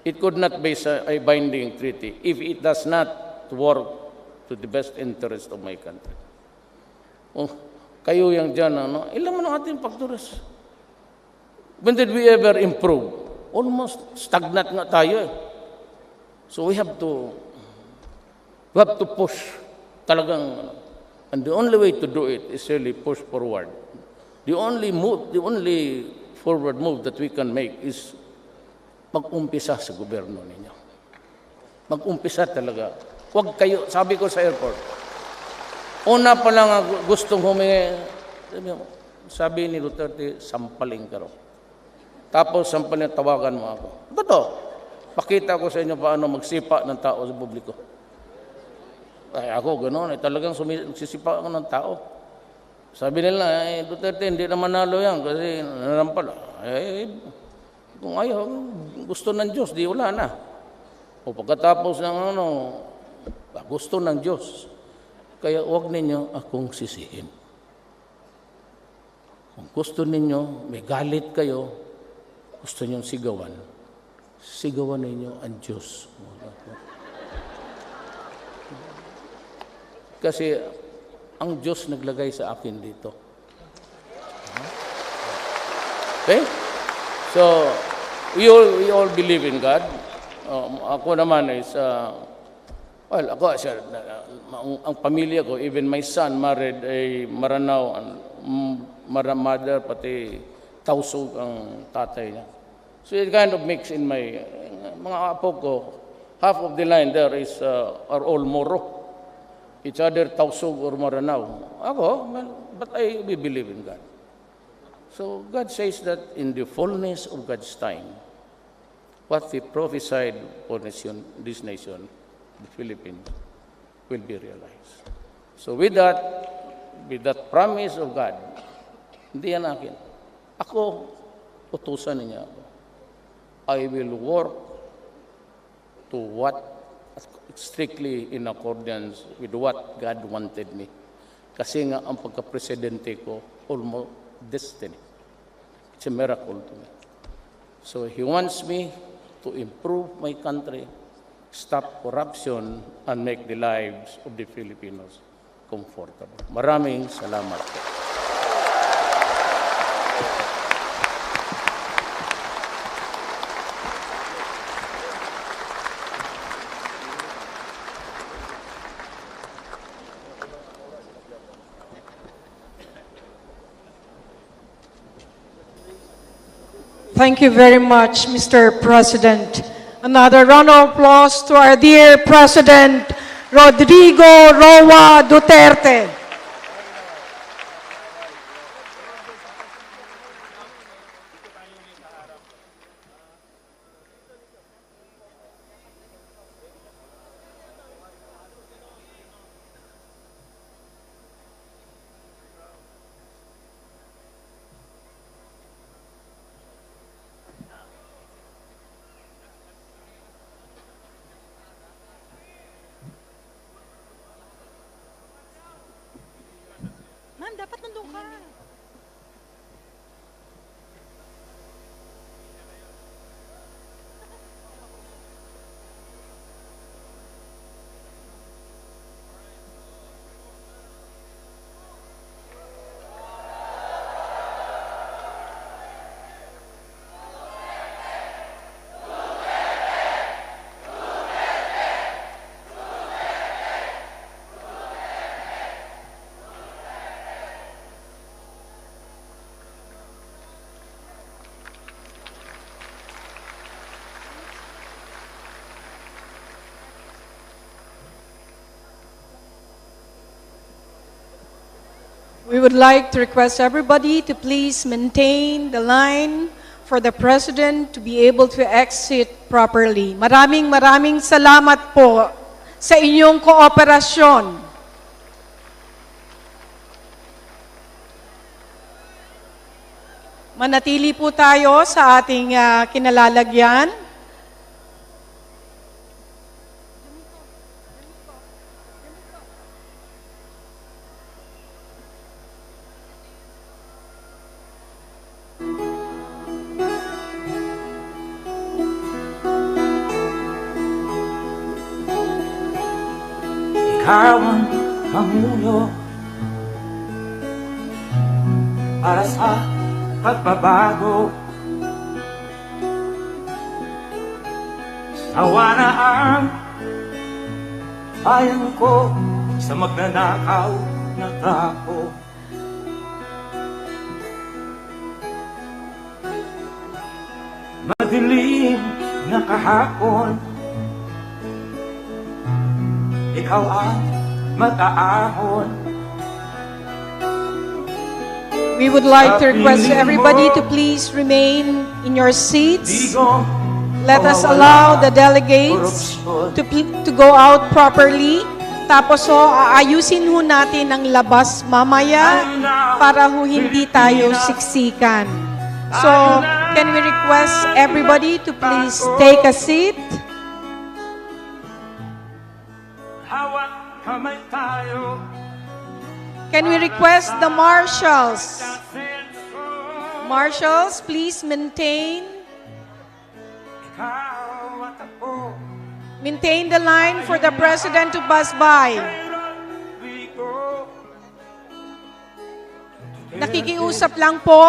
It could not be a binding treaty if it does not work to the best interest of my country. Kayo yang dyan, ilan man ang ating faktores? When did we ever improve? Almost stagnant nga tayo eh. So we have to push talagang, and the only way to do it is really push forward. The only forward move that we can make is mag-umpisa sa gobyerno ninyo. Mag-umpisa talaga. Huwag kayo, sabi ko sa airport, una pa lang gustong humingi, sabi ni Duterte, sampaling ka raw. Tapos sampaling, tawagan mo ako. Totoo, pakita ko sa inyo paano magsipa ng tao sa publiko. Ay ako, gano'n, talagang sisipa ako ng tao. Sabi nila, Duterte, hindi na manalo yan kasi nanampal. Kung ayaw, gusto ng Diyos, di wala na. O pagkatapos ng gusto ng Diyos. Kaya huwag ninyo akong sisihin. Kung gusto ninyo, may galit kayo, gusto ninyong sigawan ninyo ang Diyos. Kasi ang Diyos naglagay sa akin dito. Okay? So, we all believe in God. Ako naman is, ang pamilya ko, even my son married a Maranao, mother, pati Tausug ang tatay niya. So it kind of mix in my, mga apo ko, half of the line there are all Moro. Each other Tausug or Maranao. Ako, but I believe in God. So God says that in the fullness of God's time, what He prophesied for this nation, the Philippines, will be realized. So with that promise of God, hindi yan akin. Ako, utusan niya ako. I will work to what strictly in accordance with what God wanted me. Kasi nga ang pagka-presidente ko, almost destiny. It's a miracle to me. So He wants me to improve my country, stop corruption, and make the lives of the Filipinos comfortable. Maraming salamat po. Thank you very much, Mr. President. Another round of applause to our dear President, Rodrigo Roa Duterte. Ma'am, dapat nandun ka. We would like to request everybody to please maintain the line for the President to be able to exit properly. Maraming salamat po sa inyong kooperasyon. Manatili po tayo sa ating kinalalagyan. Ikaw ang pangulo para sa pagbabago Sawa na ang bayan ko sa magnanakaw na tao. Madilim na kahapon, ikaw ang mataahon. We would like to request everybody to please remain in your seats. Digong Let us allow the delegates to go out properly. Tapos aayusin ho natin ang labas mamaya para ho hindi tayo siksikan. So, can we request everybody to please take a seat? hawak kamay tayo. Can we request the marshals? Marshals, please maintain the line for the president to pass by. Nakikiusap lang po,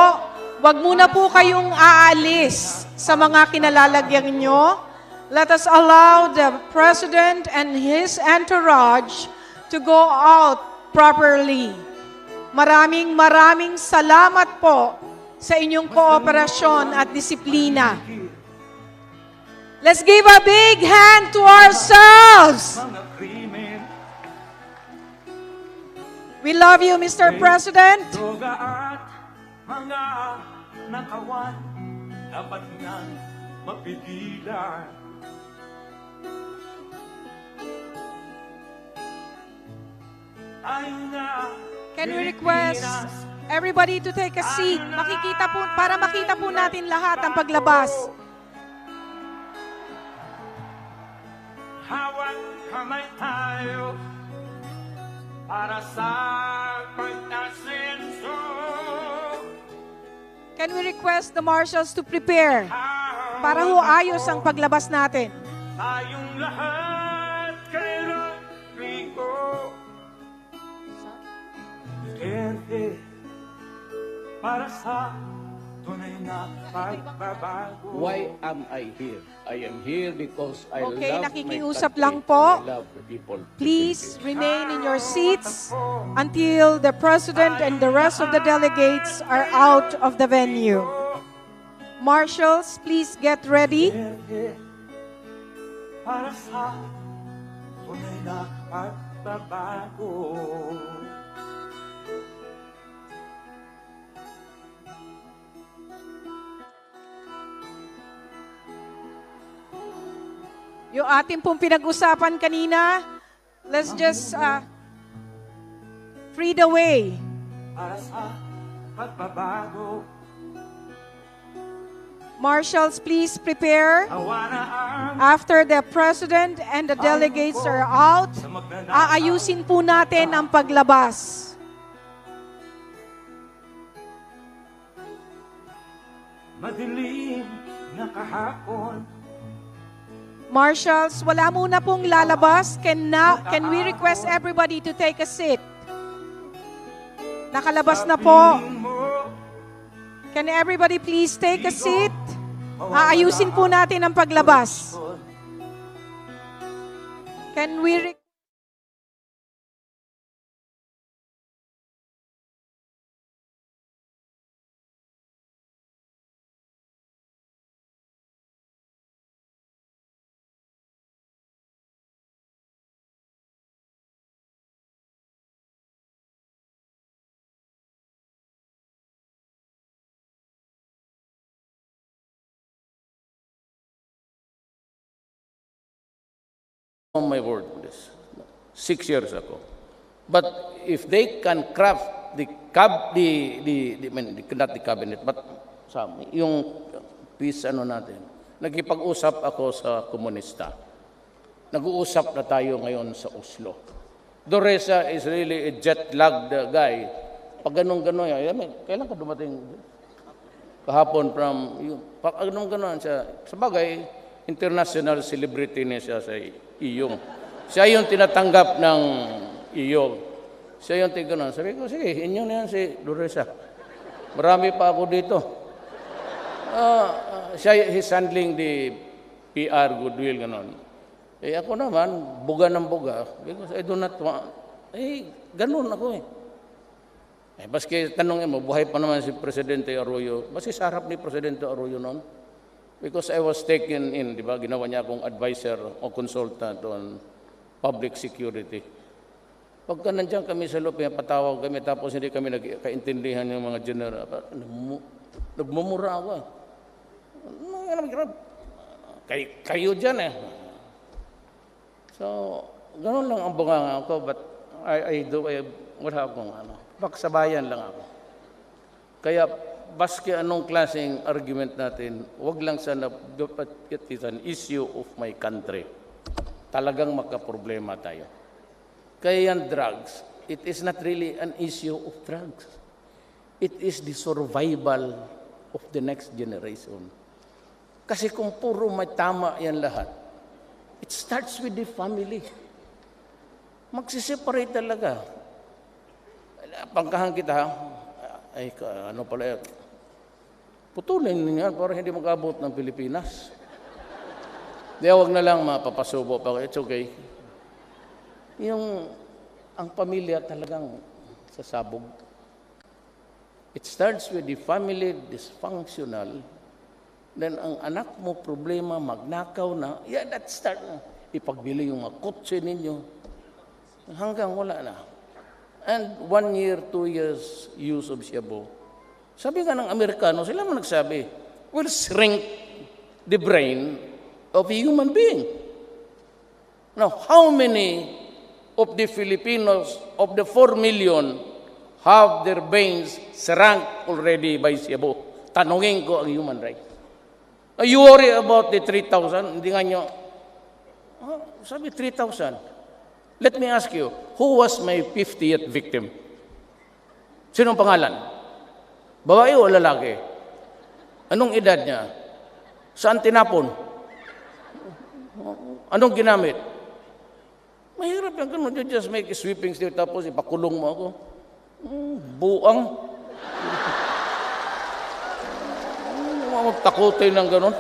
wag muna po kayong aalis sa mga kinalalagyan nyo. Let us allow the president and his entourage to go out properly. Maraming salamat po sa inyong kooperasyon at disiplina. Let's give a big hand to ourselves. We love you, Mr. President. Droga at mga nakawan, dapat nang mapigilan. Can we request everybody to take a seat? Para makita po natin lahat ang paglabas. Hawak kamay tayo para sa pag-asenso. Can we request the marshals to prepare para ho ayos ang paglabas natin? Tayong lahat kay Rodrigo. Gente, para sa tunay na pagbabago. Why am I here? I am here because I Okay, love nakikiusap my country. lang po. I love the people. Please remain in your seats until the president and the rest of the delegates are out of the venue. Marshals, please get ready. Gente, para sa tunay na pagbabago. Yung ating pong pinag-usapan kanina, let's just free the way. Para sa pagbabago. Marshals, please prepare. Awa na ang After the president and the delegates are out, sa magnanakaw. aayusin po natin ang paglabas. Madilim na kahapon. Marshals, wala muna pong lalabas. Can we request everybody to take a seat? Nakalabas na po. Can everybody please take a seat? Aayusin po natin ang paglabas. Can we On my word, please. 6 years ago. But if they can craft not the cabinet, but yung peace natin, nagkipag-usap ako sa komunista. Nag-uusap na tayo ngayon sa Oslo. Doresa is really a jet-lagged guy. Pag ganun-ganon, kailan ka dumating? Kahapon pag ganun-ganon siya. Sabagay, international celebrity niya siya sa iyong. Siya yung tinatanggap ng iyong. Siya yung tignan. Sabi ko, sige, inyo na yan si Doresa. Marami pa ako dito. He's handling the PR, goodwill, ganon. Eh ako naman, buga ng buga, because I do not want, ganon ako eh. Baski tanongin mo, buhay pa naman si Presidente Arroyo, baski sa harap ni Presidente Arroyo noon. Because I was taken in, di ba, ginawa niya akong advisor o consultant on public security. Pagka nandiyan kami sa loob, patawag kami, tapos hindi kami nagkaintindihan yung mga general. Nagmumura ako. Kayo dyan eh. So, gano'n lang ang bunganga ko, but wala akong paksabayan lang ako. Kaya, baski anong klaseng argument natin, wag lang sana, it is an issue of my country. Talagang makaproblema tayo. Kaya yan drugs, it is not really an issue of drugs. It is the survival of the next generation. Kasi kung puro may tama yan lahat, it starts with the family. Magsiseparate talaga. Pangkahan kita, putulin niya para hindi mag-abot ng Pilipinas. Di, wag na lang mapapasubo pa. It's okay. Ang pamilya talagang sasabog. It starts with the family dysfunctional. Then ang anak mo problema, magnakaw na, that start na. Ipagbili yung mga kotse ninyo. Hanggang wala na. And 1 year, 2 years use of shabu. Sabi nga ng Amerikano, sila mo nagsabi, will shrink the brain of a human being. Now, how many of the Filipinos, of the 4 million, have their brains shrunk already by shabu? Tanungin ko ang human rights. You worry about the 3,000? Hindi nga nyo, sabi 3,000. Let me ask you, who was my 50th victim? Sinong pangalan? Babae o lalaki? Anong edad niya? Saan tinapon? Anong ginamit? Mahirap yan ganun. You just make a sweeping stick tapos ipakulong mo ako. Buang. Takutin ng ganun.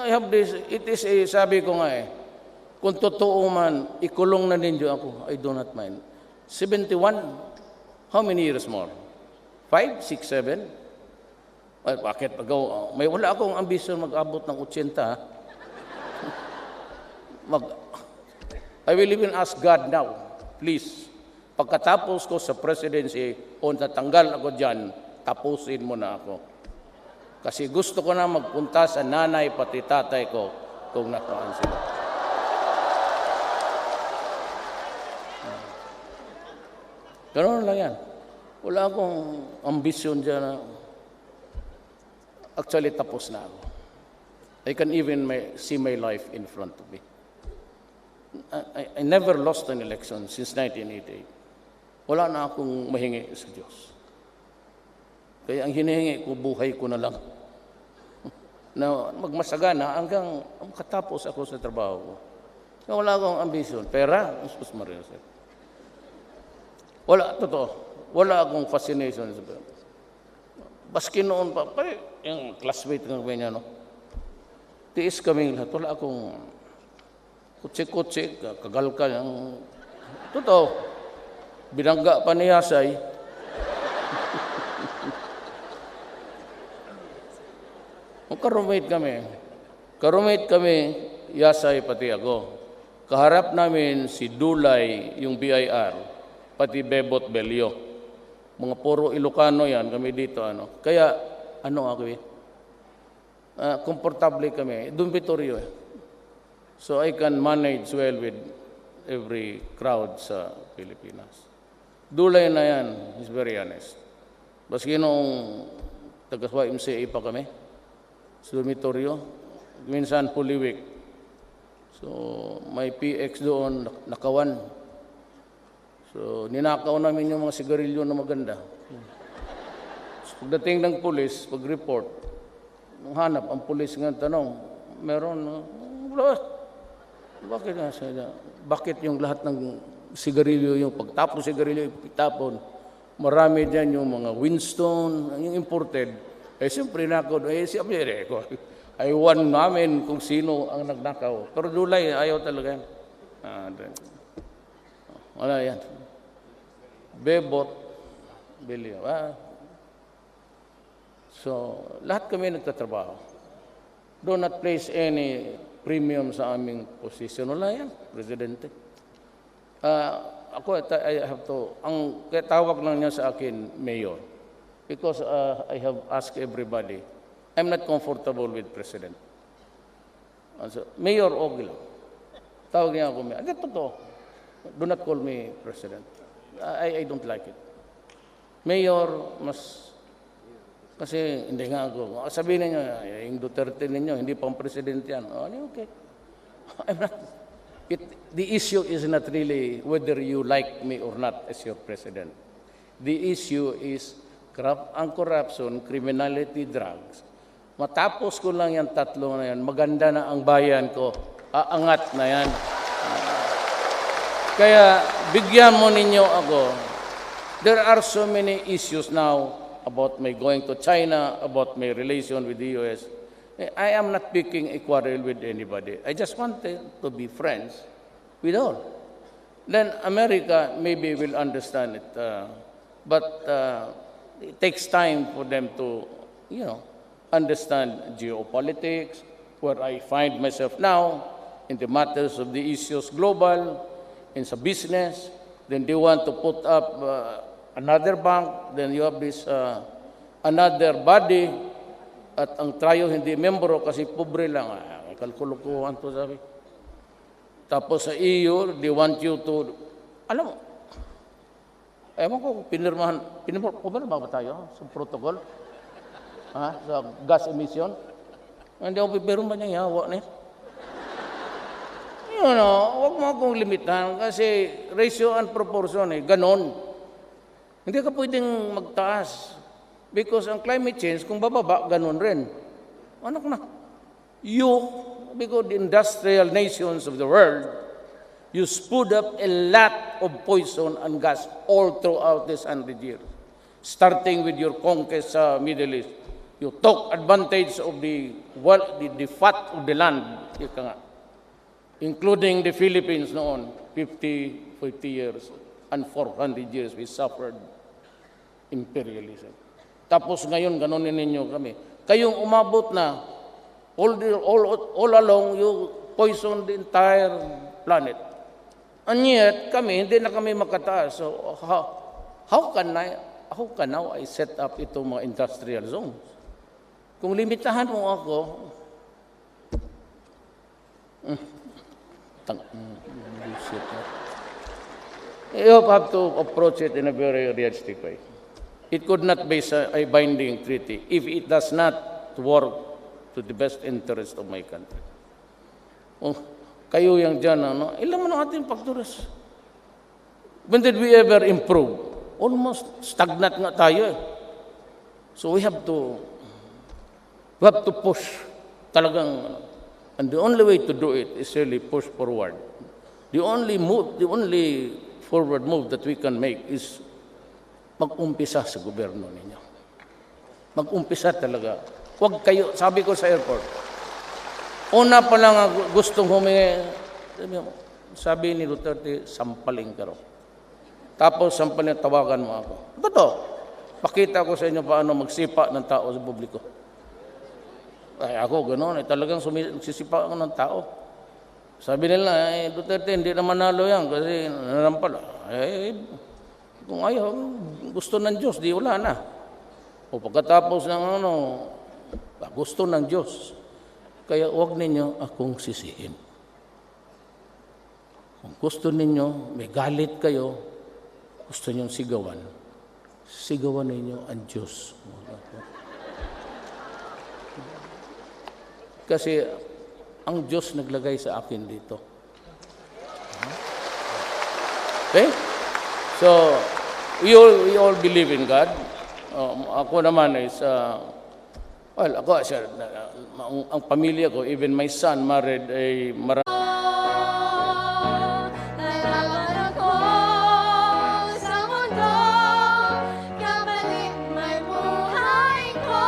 I have this, it is sabi ko nga kung totoo man, ikulong na ninyo ako, I do not mind. 71, how many years more? 5, 6, 7? Ay, bakit? May wala akong ambisyon mag-abot ng 80. I will even ask God now, please, pagkatapos ko sa presidency, o natanggal ako dyan, tapusin mo na ako. Kasi gusto ko na magpunta sa nanay pati tatay ko kung nakuhaan sila. Ganoon lang yan. Wala akong ambisyon dyan. Actually, tapos na ako. I can even see my life in front of me. I never lost an election since 1988. Wala na akong mahingi sa Diyos. Kaya ang hinihingi ko, buhay ko na lang. Na magmasagana hanggang makatapos ako sa trabaho ko. Kaya wala akong ambisyon. Pera, Jesus Maria. Wala, totoo. Wala akong fascination sa pera. Baski noon pa, yung classmate ng kanya, no? Tiis kaming lahat. Wala akong kutsi-kutsi, kagalka. Totoo. Binangga pa ni Yasay. Karumate kami, Yasay pati ako. Kaharap namin si Dulay, yung BIR, pati Bebot Belio. Mga puro Ilocano yan, kami dito. Kaya, ako komportable kami. Dormitorio So I can manage well with every crowd sa Pilipinas. Dulay na yan, he's very honest. Baski noong taga-YMCA pa kami, sa dormitorio, minsan Holy Week. So, may PX doon, nakawan. So, ninakaw namin yung mga sigarilyo na maganda. So, pagdating ng pulis, pag-report, nung hanap, ang pulis nga tanong, meron, bakit yung lahat ng sigarilyo, yung pagtapon sigarilyo, itapon, marami dyan yung mga Winston, yung imported, Siyempre na ako, siyempre ko. Aywan namin kung sino ang nagnakaw. Pero Dulay, ayaw talaga yan. Wala yan. Bebot, Bilyo. So, lahat kami nagtatrabaho. Do not place any premium sa aming posisyon. Wala yan, Presidente. Ako, I have to, ang tawag lang niya sa akin, Mayor. Because I have asked everybody, I'm not comfortable with President. So, Mayor, okay lang. Tawag niya ako, Mayor. Totoo. Do not call me President. I don't like it. Mayor, kasi hindi nga ako. Sabihin ninyo, yung Duterte ninyo, hindi pang President yan. Okay. I'm not. The issue is not really whether you like me or not as your President. The issue is ang corruption, criminality, drugs. Matapos ko lang yan tatlo na yan, maganda na ang bayan ko. Aangat na yan. Kaya bigyan mo ninyo ako. There are so many issues now about my going to China, about my relation with the U.S. I am not picking a quarrel with anybody. I just wanted to be friends with all. Then America maybe will understand it. But it takes time for them to, understand geopolitics, where I find myself now in the matters of the issues global, in sa business. Then they want to put up another bank. Then you have this another body. At ang trayo hindi membro kasi pobre lang. Kalkulukuhan to sabi. Tapos sa EU, they want you to, alam mo, ewan ko, pinirma ba tayo sa protocol? Sa gas emission? Hindi ako pipirma niya, yawa na yun. Huwag mo akong limitahan kasi ratio and proportion ganon. Hindi ka pwedeng magtaas. Because ang climate change, kung bababa, ganon rin. Anak na. Because the industrial nations of the world, you spewed up a lot of poison and gas all throughout this 100 years. Starting with your conquest sa Middle East. You took advantage of the fat of the land. Including the Philippines noon, 50 years and 400 years we suffered imperialism. Tapos ngayon, ganonin ninyo kami. Kayong umabot na, all along, you poison the entire planet. And yet, hindi na kami makataas. So, how can now I set up itong mga industrial zones? Kung limitahan mo ako, you have to approach it in a very realistic way. It could not be a binding treaty if it does not work to the best interest of my country. Kayo yang dyan, ilan man ang ating factors? When did we ever improve? Almost stagnant nga tayo. So we have to push talagang. And the only way to do it is really push forward. The only forward move that we can make is mag-umpisa sa gobyerno ninyo. Mag-umpisa talaga. Huwag kayo, sabi ko sa airport, una pa lang gustong humingi, sabi ni Duterte, sampaling ka raw. Tapos sampaling, tawagan mo ako. Totoo, pakita ko sa inyo paano magsipa ng tao sa publiko. Ay ako, gano'n, talagang sisipa ako ng tao. Sabi nila, Duterte, hindi na manalo yan kasi nanampal. Kung ayaw, gusto ng Diyos, di wala na. O pagkatapos ng gusto ng Diyos. Kaya huwag ninyo akong sisihin. Kung gusto ninyo, may galit kayo, gusto ninyong sigawan ninyo ang Diyos. Kasi ang Diyos naglagay sa akin dito. Okay? So, we all believe in God. Ako naman is, ang pamilya ko, even my son married a Nalaman ako sa mundo, kapalit may buhay ko.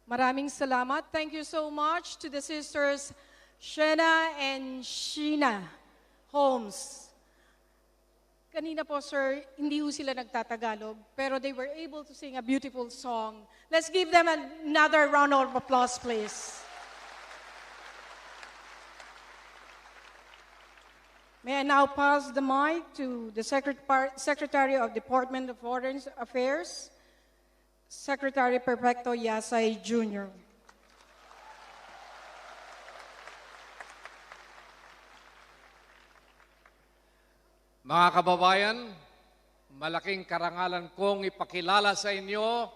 Maraming salamat. Thank you so much to the sisters Shena and Sheena Holmes. Kanina po, sir, hindi ho sila nagtatagalog, pero they were able to sing a beautiful song. Let's give them another round of applause, please. May I now pass the mic to the Secretary of Department of Foreign Affairs, Secretary Perfecto Yasay Jr. Mga kababayan, malaking karangalan kong ipakilala sa inyo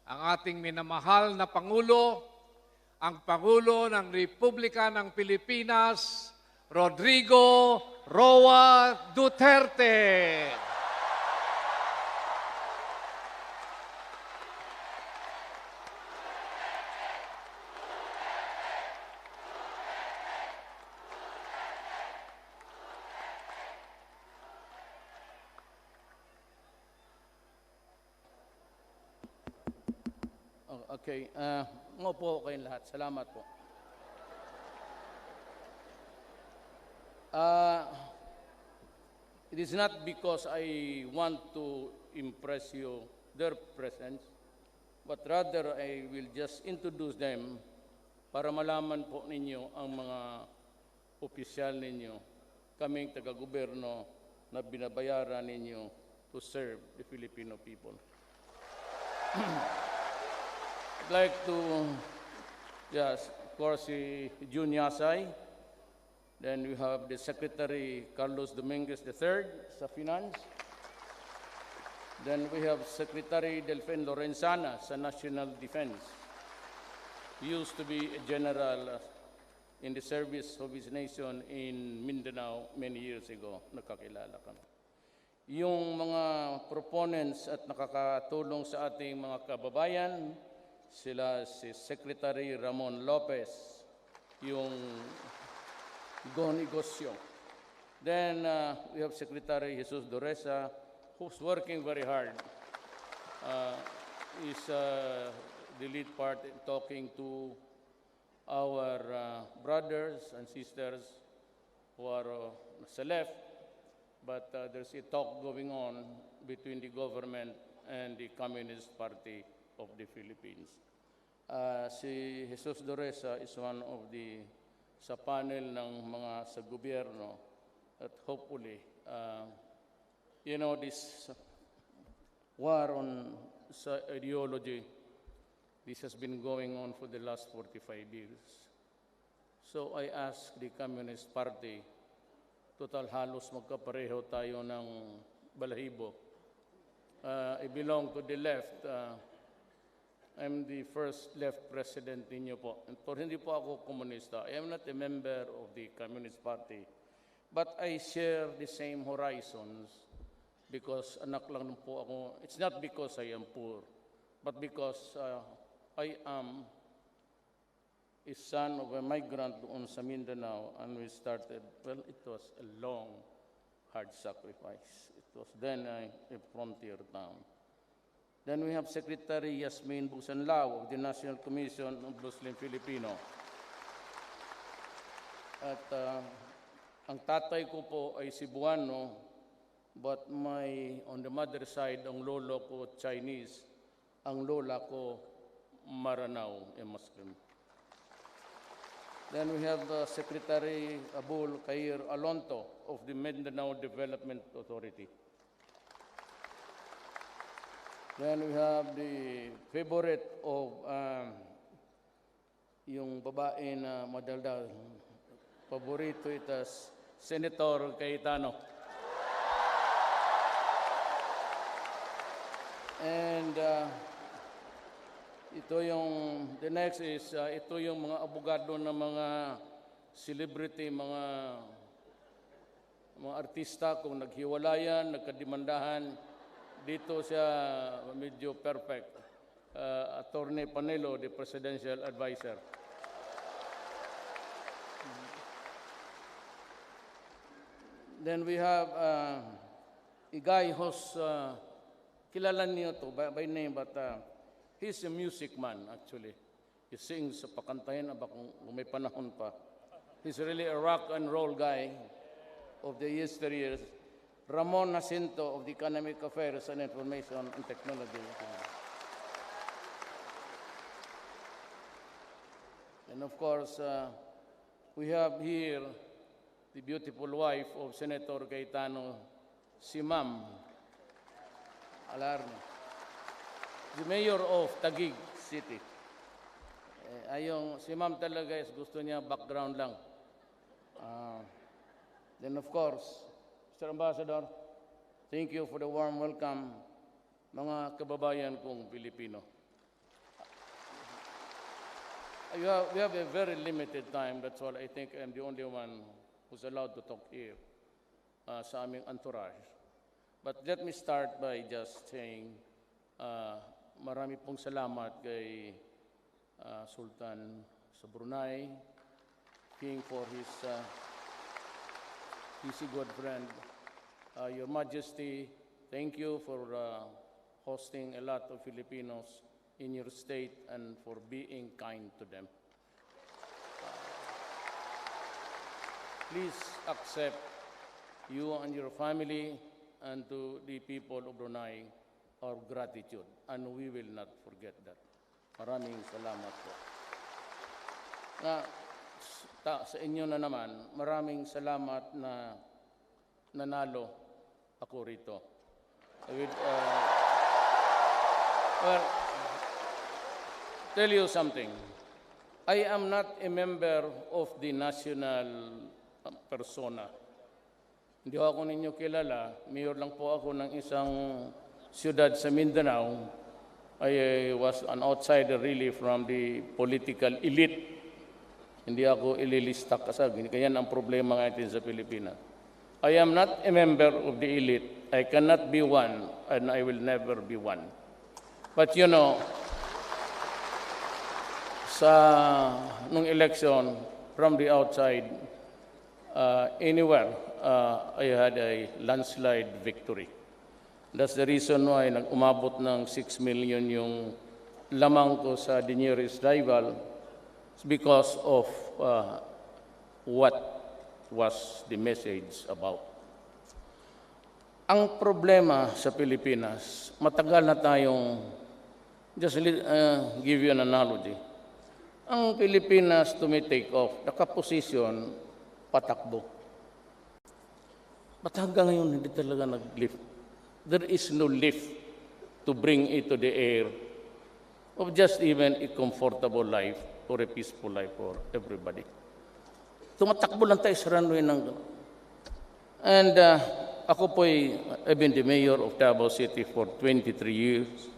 ang ating minamahal na Pangulo, ang Pangulo ng Republika ng Pilipinas, Rodrigo Roa Duterte. Okay, po kayong lahat. Salamat po. It is not because I want to impress you their presence, but rather I will just introduce them para malaman po ninyo ang mga opisyal ninyo, kaming taga-gobyerno na binabayaran ninyo to serve the Filipino people. I'd like to, yes, of course, si Jun Yasay. Then we have the Secretary Carlos Dominguez III sa Finance. Then we have Secretary Delfin Lorenzana sa National Defense. He used to be a general in the service of his nation in Mindanao many years ago. Nakakilala kami. Yung mga proponents at nakakatulong sa ating mga kababayan, sila si Secretary Ramon Lopez, yung go-negosyo. Then we have Secretary Jesus Doresa, who's working very hard. Is the lead part in talking to our brothers and sisters who are sa left, but there's a talk going on between the government and the Communist Party of the Philippines. Si Jesus Doresa is one of the sa panel ng mga sa gobyerno at hopefully, this war on sa ideology, this has been going on for the last 45 years. So I ask the Communist Party, total halos magkapareho tayo ng balahibo. I belong to the left. I'm the first left president ninyo po. Pero hindi po ako komunista. I am not a member of the Communist Party. But I share the same horizons because anak lang po ako. It's not because I am poor, but because I am a son of a migrant doon sa Mindanao, and we started, well, it was a long, hard sacrifice. It was then a frontier town. Then we have Secretary Yasmin Busanlao of the National Commission of Muslim Filipino. At ang tatay ko po ay Cebuano, but on the mother side, ang lolo ko Chinese, ang lola ko Maranao, a Muslim. Then we have Secretary Abul Khair Alonto of the Mindanao Development Authority. Then we have the favorite of yung babae na madaldal. Paborito itas Senator Cayetano. And the next is, ito yung mga abogado ng mga celebrity, mga artista kung naghiwalayan, nagkadimandahan. Dito siya medyo perfect. Attorney Panelo, the presidential advisor. Then we have a guy who's, kilala niyo to by name, but he's a music man actually. He sings sa pakantayan aba kung may panahon pa. He's really a rock and roll guy of the yesteryears. Ramon Jacinto of the Economic Affairs and Information and Technology. And of course, we have here the beautiful wife of Senator Cayetano, si Ma'am Alarne, the mayor of Taguig City. Si Ma'am talaga is gusto niya background lang. Then of course, Mr. Ambassador, thank you for the warm welcome, mga kababayan kong Pilipino. We have a very limited time. That's why I think I'm the only one who's allowed to talk here sa aming entourage. But let me start by just saying marami pong salamat kay Sultan sa Brunei, King for his good friend. Your Majesty, thank you for hosting a lot of Filipinos in your state and for being kind to them. Please accept you and your family and to the people of Brunei our gratitude, and we will not forget that. Maraming salamat po. Sa inyo na naman, maraming salamat na nanalo ako rito. Well, tell you something. I am not a member of the national persona. Hindi ako ninyo kilala. Mayor lang po ako ng isang siyudad sa Mindanao. I was an outsider really from the political elite. Hindi ako ililista kasi kaya ang problema natin sa Pilipinas. I am not a member of the elite. I cannot be one, and I will never be one. But you know, nung election, from the outside, anywhere, I had a landslide victory. That's the reason why umabot ng 6 million yung lamang ko sa the nearest rival. It's because of what was the message about. Ang problema sa Pilipinas, matagal na tayong, just give you an analogy. Ang Pilipinas take off, nakaposisyon, patakbo. But hanggang ngayon, hindi talaga nag-lift. There is no lift to bring it to the air of just even a comfortable life or a peaceful life for everybody. Tumatakbo lang tayo sa runway ng gano'n. And ako I've been the mayor of Davao City for 23 years.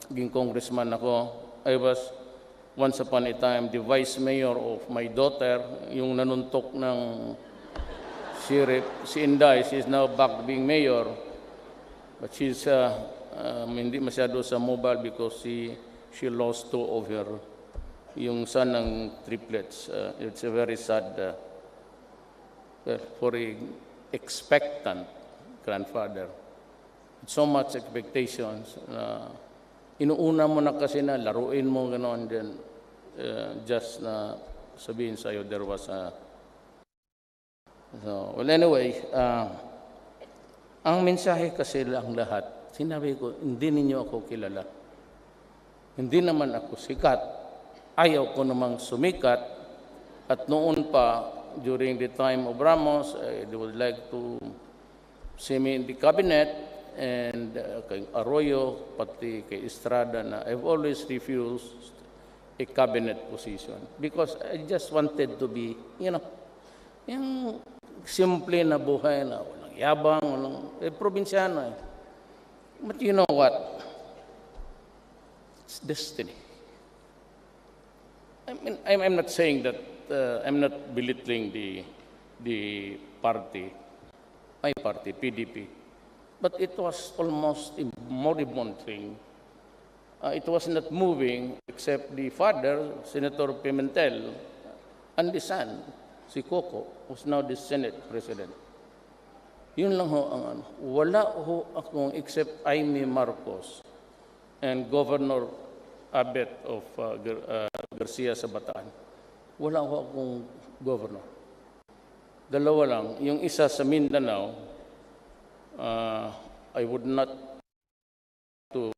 Naging congressman ako. I was once upon a time the vice mayor of my daughter, yung nanuntok ng sheriff, si Inday. She's now back being mayor. But she's hindi masyado sa mobile because she lost 2 of her, yung son ng triplets. It's a very sad for an expectant grandfather. So much expectations. Inuuna mo na kasi na laruin mo gano'n, then just na sabihin sa'yo there was a... So, well anyway, ang mensahe kasi lang lahat, sinabi ko, hindi ninyo ako kilala. Hindi naman ako sikat. Ayaw ko namang sumikat. At noon pa, during the time of Ramos, I would like to see me in the cabinet, and kay Arroyo, pati kay Estrada, na I've always refused a cabinet position because I just wanted to be, yung simple na buhay na walang yabang, walang, probinsyano eh. But you know what? It's destiny. I mean, I'm not saying that, I'm not belittling the party, my party, PDP. But it was almost a moribund thing. It was not moving except the father, Senator Pimentel, and the son, si Coco, who's now the Senate President. Yun lang ho ang ano. Wala ho akong except Jaime Marcos and Governor Abet of Garcia sa Bataan. Wala ako akong governor. Dalawa lang. Yung isa sa Mindanao, I would not to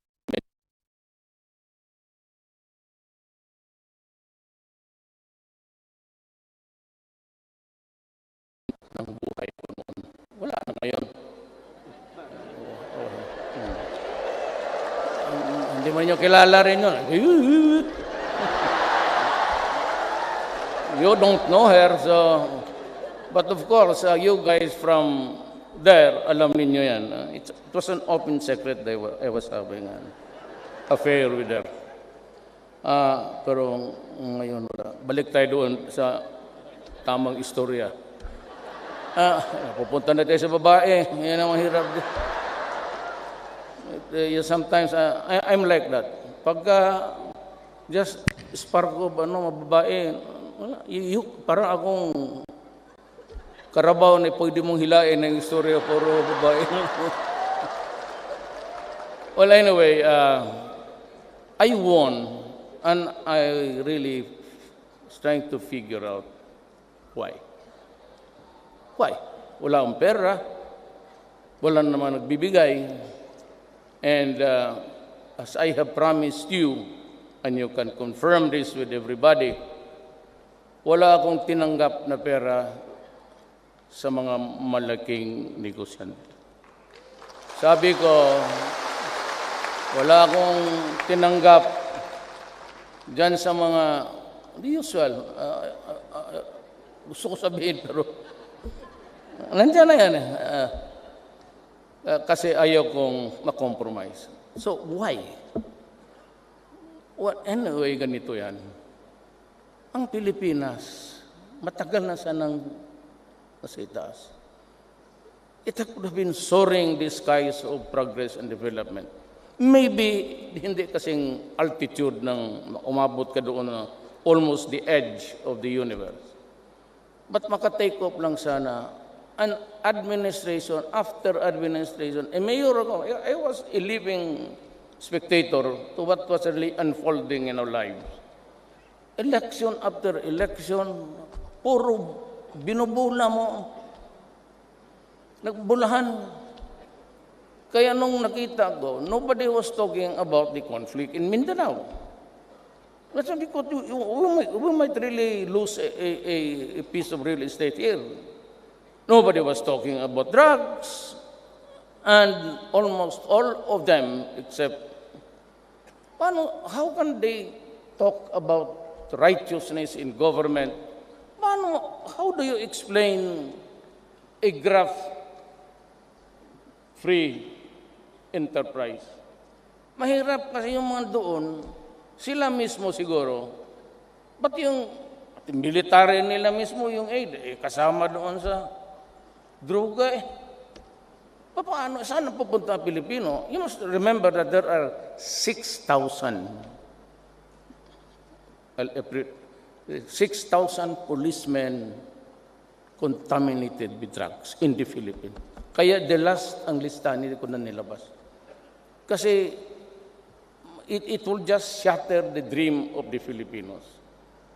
ng buhay ko noon. Wala na ngayon. Hindi mo nyo kilala rin yun. You don't know her, so... But of course, you guys from there, alam niyo yan. It was an open secret that I was having an affair with her. Pero ngayon wala. Balik tayo doon sa tamang istorya. Pupunta na tayo sa babae. Yan ang mahirap. Sometimes, I'm like that. Pagka just spark of babae, parang akong karabaw na pwede mong hilain ng istorya puro babae. Well, anyway, I won, and I really was trying to figure out why. Why? Wala akong pera, wala naman nagbibigay, and as I have promised you, and you can confirm this with everybody, wala akong tinanggap na pera sa mga malaking negosyante. Sabi ko, wala akong tinanggap dyan sa mga, the usual, gusto ko sabihin, pero nandiyan na yan. Kasi ayaw kong makompromise. So, why? Anyway, ganito yan. Ang Pilipinas, matagal na sanang nasa itaas. It could have been soaring the skies of progress and development. Maybe, hindi kasing altitude ng umabot ka doon na almost the edge of the universe. But makatake off lang sana an administration after administration. A mayor ago, I was a living spectator to what was really unfolding in our lives. Election after election, puro binubula mo. Nagbulahan. Kaya nung nakita ko, nobody was talking about the conflict in Mindanao. That's because we might really lose a piece of real estate here. Nobody was talking about drugs. And almost all of them, except, how can they talk about righteousness in government? How do you explain a graft-free enterprise? Mahirap kasi yung mga doon, sila mismo siguro, but yung military nila mismo, yung aid, kasama doon sa droga eh. Paano? Saan pupunta ang Pilipino? You must remember that there are 6,000 policemen contaminated with drugs in the Philippines. Kaya the last ang listahan, hindi ko na nilabas. Kasi it will just shatter the dream of the Filipinos.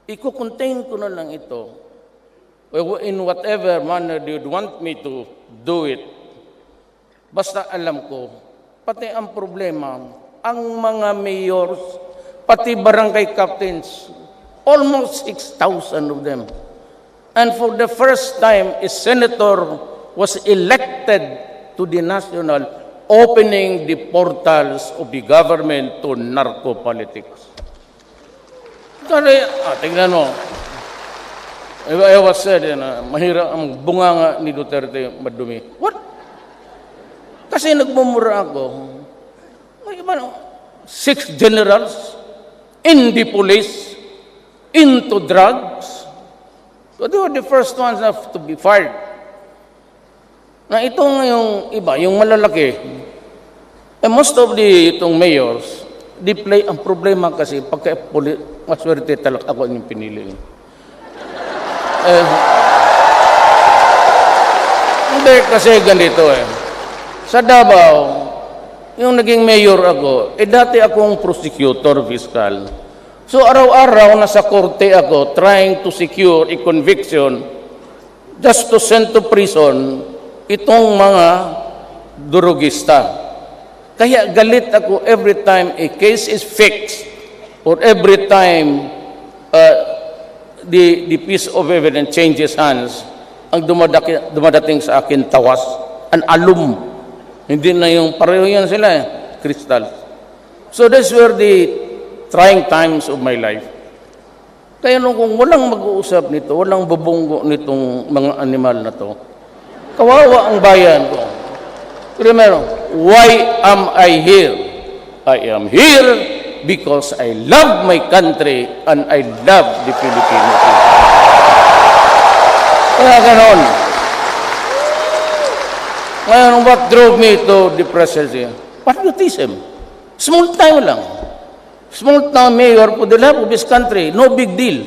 Iko-contain ko na lang ito. In whatever manner you'd want me to do it, basta alam ko, pati ang problema, ang mga mayors, pati barangay captains, almost 6,000 of them. And for the first time, a senator was elected to the national, opening the portals of the government to narco-politics. Tingnan mo. I was said, mahirap ang bunganga ni Duterte madumi. What? Kasi nagmumura ako. 6 generals in the police, into drugs. So they were the first ones to be fired. Na itong yung iba, yung malalaki, most of itong mayors, di play ang problema kasi pagka maswerte talaga ako yung pinili. Hindi kasi ganito eh. Sa Davao, yung naging mayor ako, dati akong prosecutor fiscal. So araw-araw nasa korte ako trying to secure a conviction just to send to prison itong mga durugista. Kaya galit ako every time a case is fixed or every time the piece of evidence changes hands, ang dumadating sa akin tawas, an alum. Hindi na yung pareho yan sila, crystal. So these were the trying times of my life. Kaya nung kung walang mag-uusap nito, walang babunggo nitong mga animal na to, kawawa ang bayan ko. Remember, why am I here? I am here because I love my country and I love the Filipino people. Kaya ganon. Ngayon, what drove me to the presidency? Patriotism. Small time lang. Small town mayor for the love of this country. No big deal.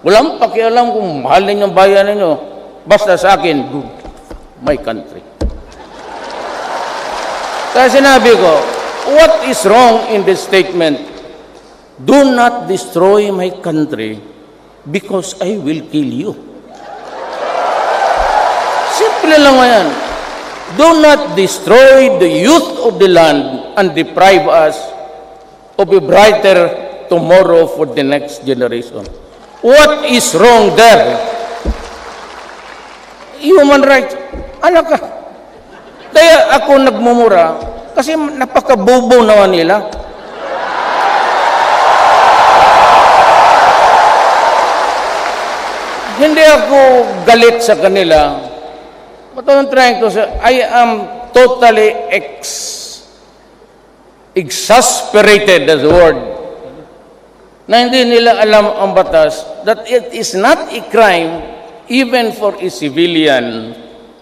Walang pakialam kung mahal ninyo ang bayan ninyo. Basta sa akin, my country. Kaya sinabi ko, what is wrong in this statement? Do not destroy my country because I will kill you. Simple lang yan. Do not destroy the youth of the land and deprive us of a brighter tomorrow for the next generation. What is wrong there? Human rights. Ano ka? Kaya ako nagmumura kasi napakabobo naman nila. Hindi ako galit sa kanila. But I'm trying to say, I am totally exasperated, that's the word, na hindi nila alam ang batas, that it is not a crime even for a civilian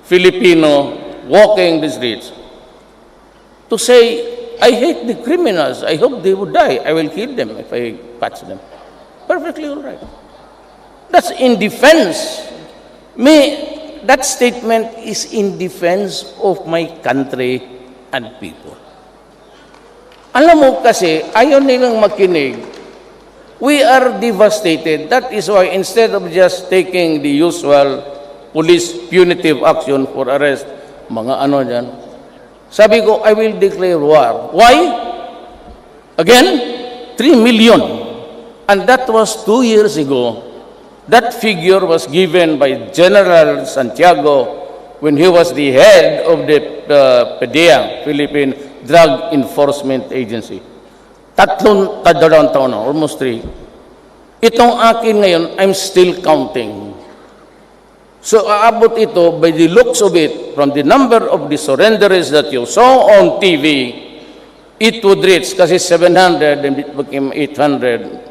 Filipino walking the streets to say, I hate the criminals, I hope they would die, I will kill them if I catch them. Perfectly all right. That's in defense. That statement is in defense of my country and people. Alam mo kasi, ayaw nilang makinig. We are devastated. That is why instead of just taking the usual police punitive action for arrest, mga ano dyan, sabi ko, I will declare war. Why? Again, 3 million. And that was 2 years ago. That figure was given by General Santiago when he was the head of the PDEA, Philippine Drug Enforcement Agency. Dalawang taon na, almost 3. Itong akin ngayon, I'm still counting. So aabot ito, by the looks of it, from the number of the surrenderies that you saw on TV, it would reach, kasi 700 and it became 800.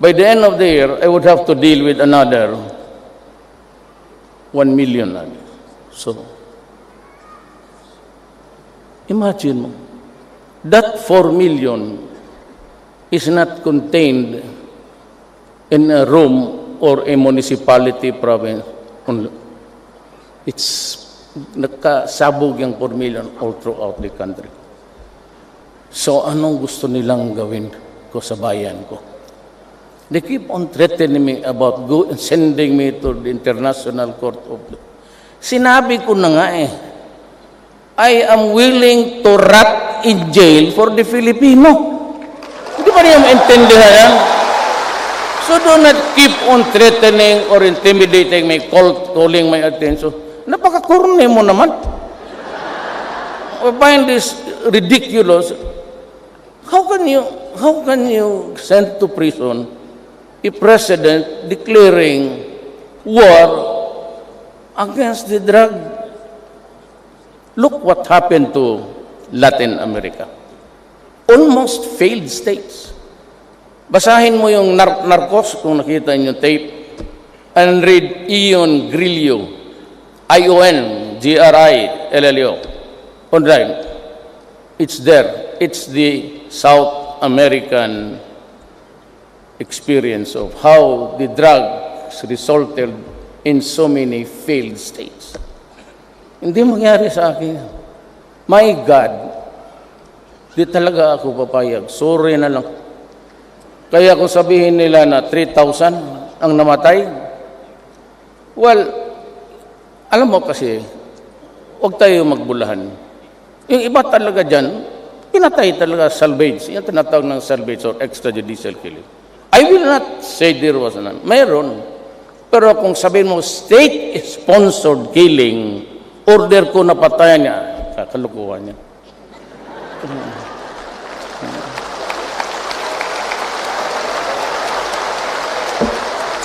By the end of the year, I would have to deal with another 1 million. So, imagine mo, that 4 million is not contained in a room or a municipality province only. It's nakasabog yung 4 million all throughout the country. So, anong gusto nilang gawin ko sa bayan ko? They keep on threatening me about sending me to the International Court of Law. Sinabi ko na nga I am willing to rot in jail for the Filipino. Hindi ba niya maintindihan yan? So do not keep on threatening or intimidating me, calling my attention. Napaka-corny mo naman. I find this ridiculous. How can you send to prison a president declaring war against the drug? Look what happened to Latin America. Almost failed states. Basahin mo yung Narcos kung nakita niyo tape and read Ion Grillo, ION-GRILLO. Online. It's there. It's the South American experience of how the drugs resulted in so many failed states. Hindi mangyari sa akin. My God, Di talaga ako papayag. Sorry na lang. Kaya kung sabihin nila na 3,000 ang namatay, well, alam mo kasi, huwag tayo magbulahan. Yung iba talaga dyan, pinatay talaga salvage. Yung tinatawag ng salvage or extrajudicial killing. I will not say there was none. Mayroon. Pero kung sabihin mo, state-sponsored killing, order ko na patayan niya, kakalukuhan niya.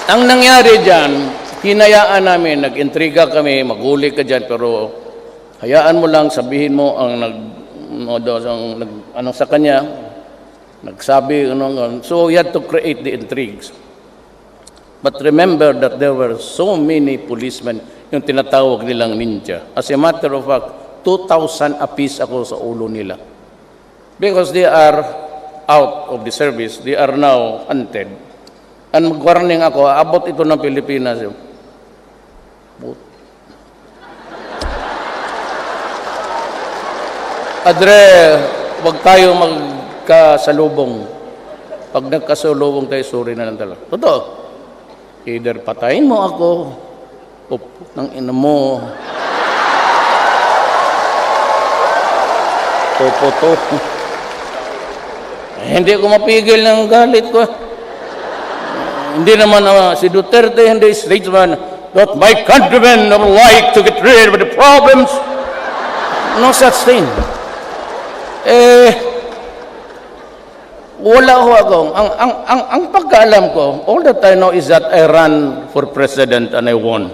Ang nangyari dyan, hinayaan namin, nag-intriga kami, maguli ka dyan, pero hayaan mo lang, sabihin mo ang ano sa kanya, nagsabi, so you had to create the intrigues. But remember that there were so many policemen, yung tinatawag nilang ninja. As a matter of fact, 2,000 apiece ako sa ulo nila. Because they are out of the service, they are now hunted. And mag-warning ako, abot ito ng Pilipinas. Adre, wag tayo magkasalubong. Pag nagkasalubong tayo, sorry na lang talaga. Totoo. Either patayin mo ako, o ng ina mo. Topo. Hindi ko mapigil ng galit ko. Hindi naman si Duterte, hindi statesman, that my countrymen would like to get rid of the problems. No such thing. Wala ho ako. Ang pagkaalam ko, all that I know is that I ran for president and I won.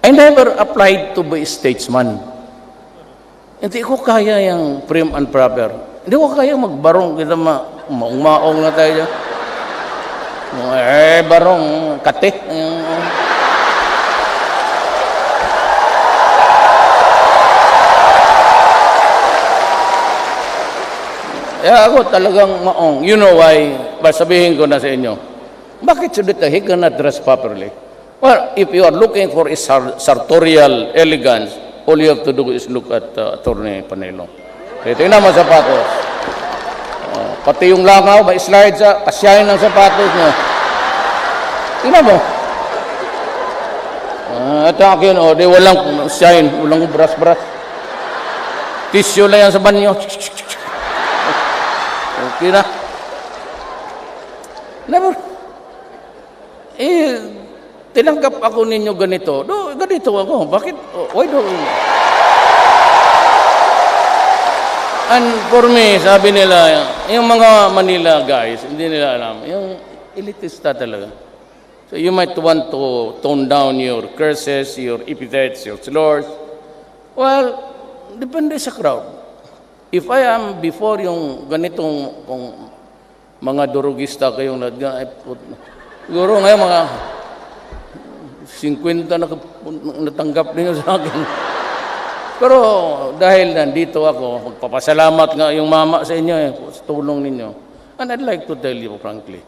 I never applied to be statesman. Hindi ko kaya yung prim and proper. Hindi ko kaya magbarong kita maong na tayo dyan. Barong kate. Ako talagang maong. You know why? Sabihin ko na sa inyo. Bakit sudita he cannot dress properly? Well, if you are looking for a sartorial elegance, all you have to do is look at Atty. Panelo. Tingnan mo sapatos. Pati yung langaw, slide sa kasyahin ng sapatos niya. Tingnan mo. At akin, di walang shine, walang brush. Tissue lang yan sa banyo. Okay na. Never. Tinanggap ako ninyo ganito. Ganito ako. Bakit? Why do And for me, sabi nila, yung mga Manila guys, hindi nila alam, yung elitista talaga. So you might want to tone down your curses, your epithets, your slurs. Well, depende sa crowd. If I am before yung ganitong kung mga durugista kayong siguro ngayon mga 50 natanggap niyo sa akin. Pero dahil nandito ako, magpapasalamat nga yung mama sa inyo sa tulong ninyo. And I'd like to tell you frankly,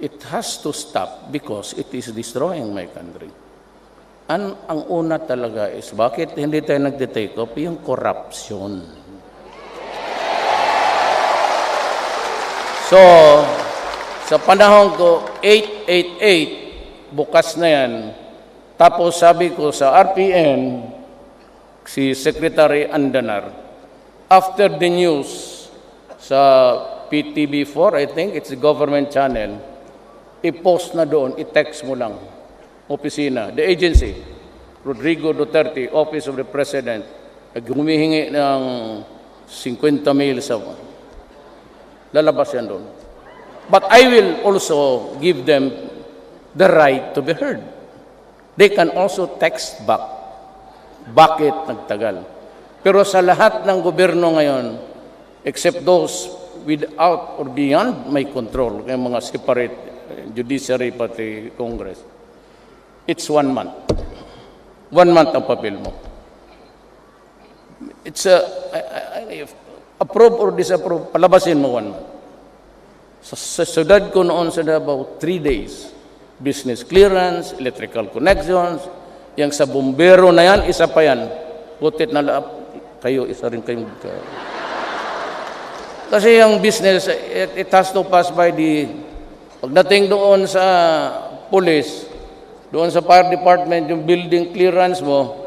it has to stop because it is destroying my country. And ang una talaga is, bakit hindi tayo nagde-take up yung corruption? So, sa panahon ko, 888, bukas na yan. Tapos sabi ko sa RPN, si Secretary Andanar, after the news sa PTV4, I think, it's the government channel, i-post na doon, i-text mo lang, opisina, the agency, Rodrigo Duterte, Office of the President, humihingi ng 50 mil sa lalabas yan doon. But I will also give them the right to be heard. They can also text back. Bakit nagtagal? Pero sa lahat ng gobyerno ngayon, except those without or beyond my control, kaya mga separate judiciary pati Congress, it's 1 month. 1 month ang papel mo. It's approve or disapprove, palabasin mo 1 month. Sa syudad ko noon sa Davao, 3 days. Business clearance, electrical connections, yang sa bumbero na yan, isa pa yan. Butit na laap, kayo, isa rin kayong Kasi yung business, it has to pass by pagdating doon sa police, doon sa fire department, yung building clearance mo,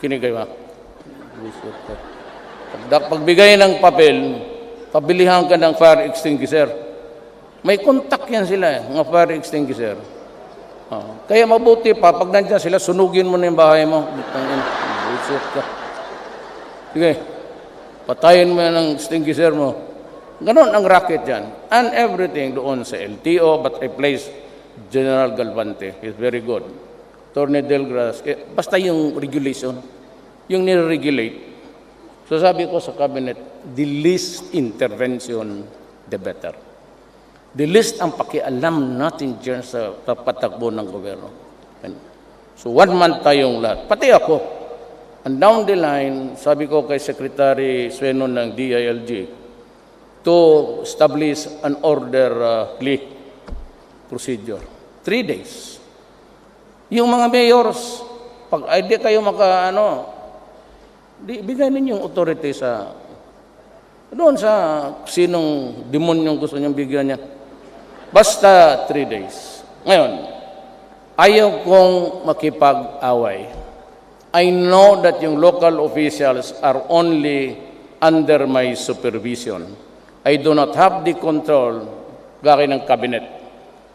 kinigay ba? Pagbigay ng papel, pabilihan ka ng fire extinguisher. May contact yan sila, mga fire extinguisher. Kaya mabuti pa, pag nandiyan sila, sunugin mo na yung bahay mo. Bullshit ka. Sige, patayin mo yan ng extinguisher mo. Ganon ang racket dyan. And everything doon sa LTO, but I place General Galvante. He's very good. Attorney Delgras, basta yung regulation, yung nire-regulate. So sabi ko sa cabinet, the least intervention, the better. The least ang pakialam natin dyan sa patakbo ng gobyerno. So 1 month tayong lahat. Pati ako. And down the line, sabi ko kay Secretary Sueno ng DILG to establish an orderly procedure. 3 days. Yung mga mayors, pag di kayo bigay ninyong authority doon sa sinong demonyong gusto niyang bigyan niya. Basta 3 days. Ngayon, ayaw kong makipag-away. I know that yung local officials are only under my supervision. I do not have the control gaya ng cabinet.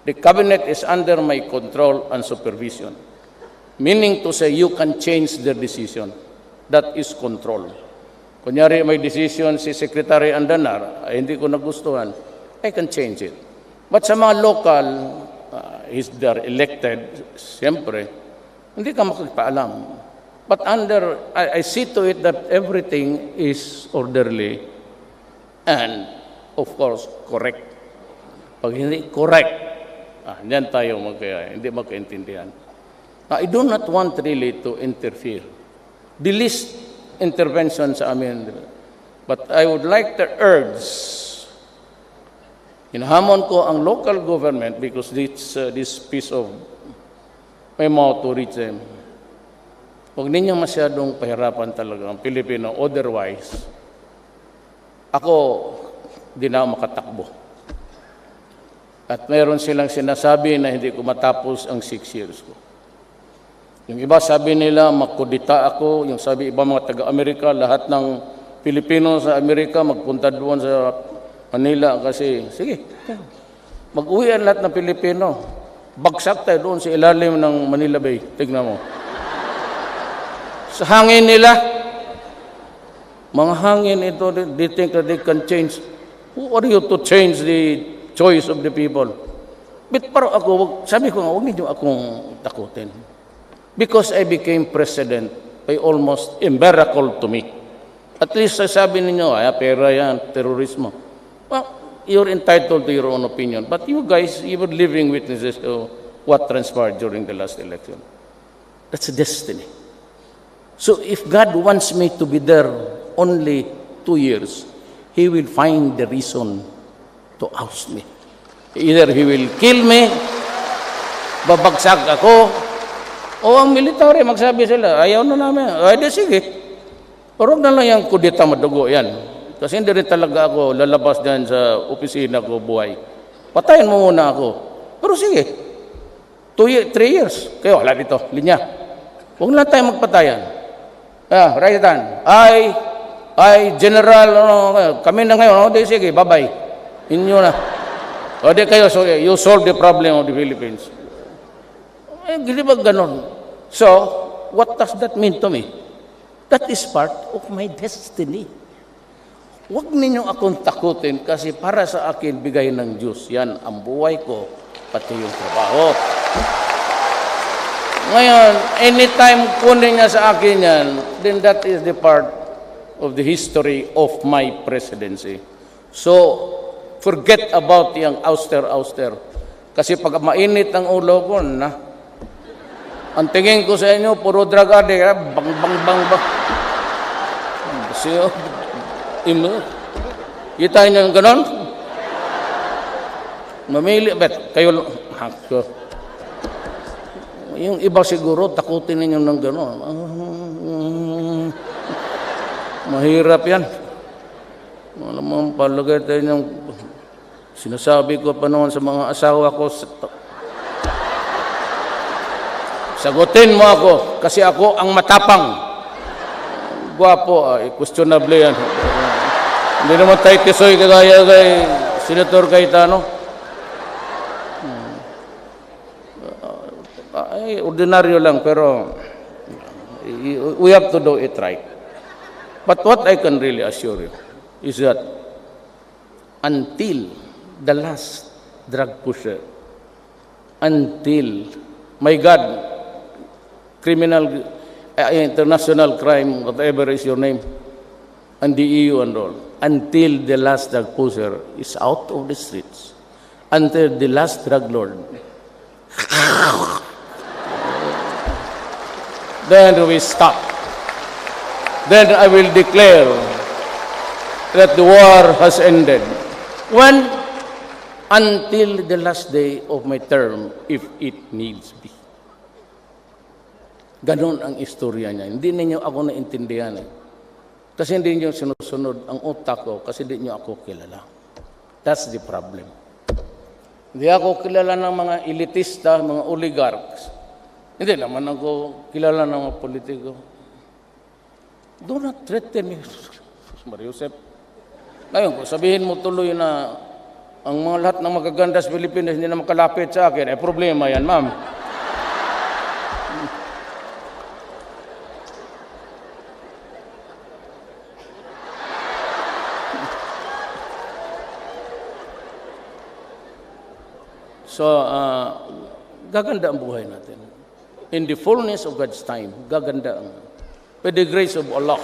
The cabinet is under my control and supervision. Meaning to say, you can change their decision. That is control. Kunyari may decision si Secretary Andanar, hindi ko nagustuhan, I can change it. But sa mga local, they're elected, siyempre, hindi ka makapaalam. But I see to it that everything is orderly and, of course, correct. Pag hindi correct, diyan tayo hindi magkaintindihan. I do not want really to interfere. The least intervention sa amin. But I would like to urge, hinahamon ko ang local government because this piece of memo to reach them. Huwag ninyo masyadong pahirapan talaga ang Pilipino. Otherwise, ako di na makatakbo. At meron silang sinasabi na hindi ko matapos ang 6 years ko. Yung iba sabi nila, makudita ako. Yung sabi iba mga taga-Amerika, lahat ng Pilipino sa Amerika magpunta doon sa Manila kasi, sige, mag-uwi ang lahat ng Pilipino. Bagsak tayo doon sa ilalim ng Manila Bay. Tignan mo. Sa hangin nila, mga hangin ito, they think that they can change. Who are you to change the choice of the people? But pero ako, sabi ko nga, huwag niyo akong takutin. Because I became president by almost a miracle to me. At least sasabi ninyo, pera yan, terorismo. Well, you're entitled to your own opinion. But you guys, you were living witnesses to what transpired during the last election. That's destiny. So if God wants me to be there only 2 years, He will find the reason to oust me. Either He will kill me, babagsak ako, o ang military, magsabi sila, ayaw na namin. Ay, di sige. Pero na lang yung kudita madugo yan. Kasi hindi rin talaga ako lalabas dyan sa opisina ko buhay. Patayin mo muna ako. Pero sige, 3 years. Kayo, wala dito, linya. Huwag na tayo magpatayan. Right hand. General, kami na ngayon. Di sige, bye-bye. Inyo na. O di kayo, so you solve the problem of the Philippines. Hindi ba ganon? So, what does that mean to me? That is part of my destiny. Huwag ninyo akong takutin kasi para sa akin, bigay ng Diyos. Yan ang buhay ko, pati yung trabaho. Ngayon, anytime kunin niya sa akin yan, then that is the part of the history of my presidency. So, forget about yung auster. Kasi pag mainit ang ulo ko, ang tingin ko sa inyo, puro drug addict, bang. Siyo, kita niyo yung ganon? Mamili, kayo, yung iba siguro, takutin ninyo ng ganon. Mahirap yan. Alam mo, palagay tayo ng sinasabi ko pa noon sa mga asawa ko, sagutin mo ako kasi ako ang matapang. Gwapo, questionable yan. Hindi naman tayo tisoy kagaya kay Senator Cayetano. Ay, ordinaryo lang, pero we have to do it right. But what I can really assure you is that until the last drug pusher, until, my God, criminal, international crime, whatever is your name, and the EU and all, until the last drug pusher is out of the streets, until the last drug lord, then we stop. Then I will declare that the war has ended. When? Until the last day of my term, if it needs be. Ganon ang istorya niya. Hindi ninyo ako naintindihan. Kasi hindi niyo sinusunod ang utak ko kasi hindi niyo ako kilala. That's the problem. Hindi ako kilala ng mga elitista, mga oligarchs. Hindi naman ako kilala ng mga politiko. Do not threaten me, Mariusep. Ngayon, kung sabihin mo tuloy na ang mga lahat ng magaganda sa Pilipinas hindi na makalapit sa akin, problema yan, ma'am. So, gaganda ang buhay natin. In the fullness of God's time, gaganda ang by the grace of Allah.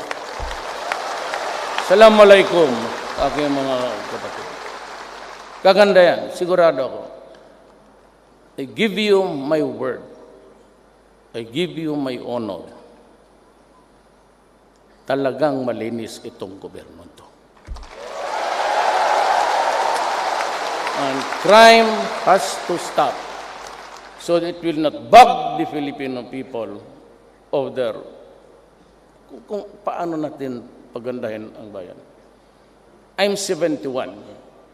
Assalamualaikum, aking mga kapatid. Gaganda yan, sigurado ako. I give you my word. I give you my honor. Talagang malinis itong gobyerno to. And crime has to stop so that it will not bug the Filipino people of their kung paano natin pagandahin ang bayan. I'm 71.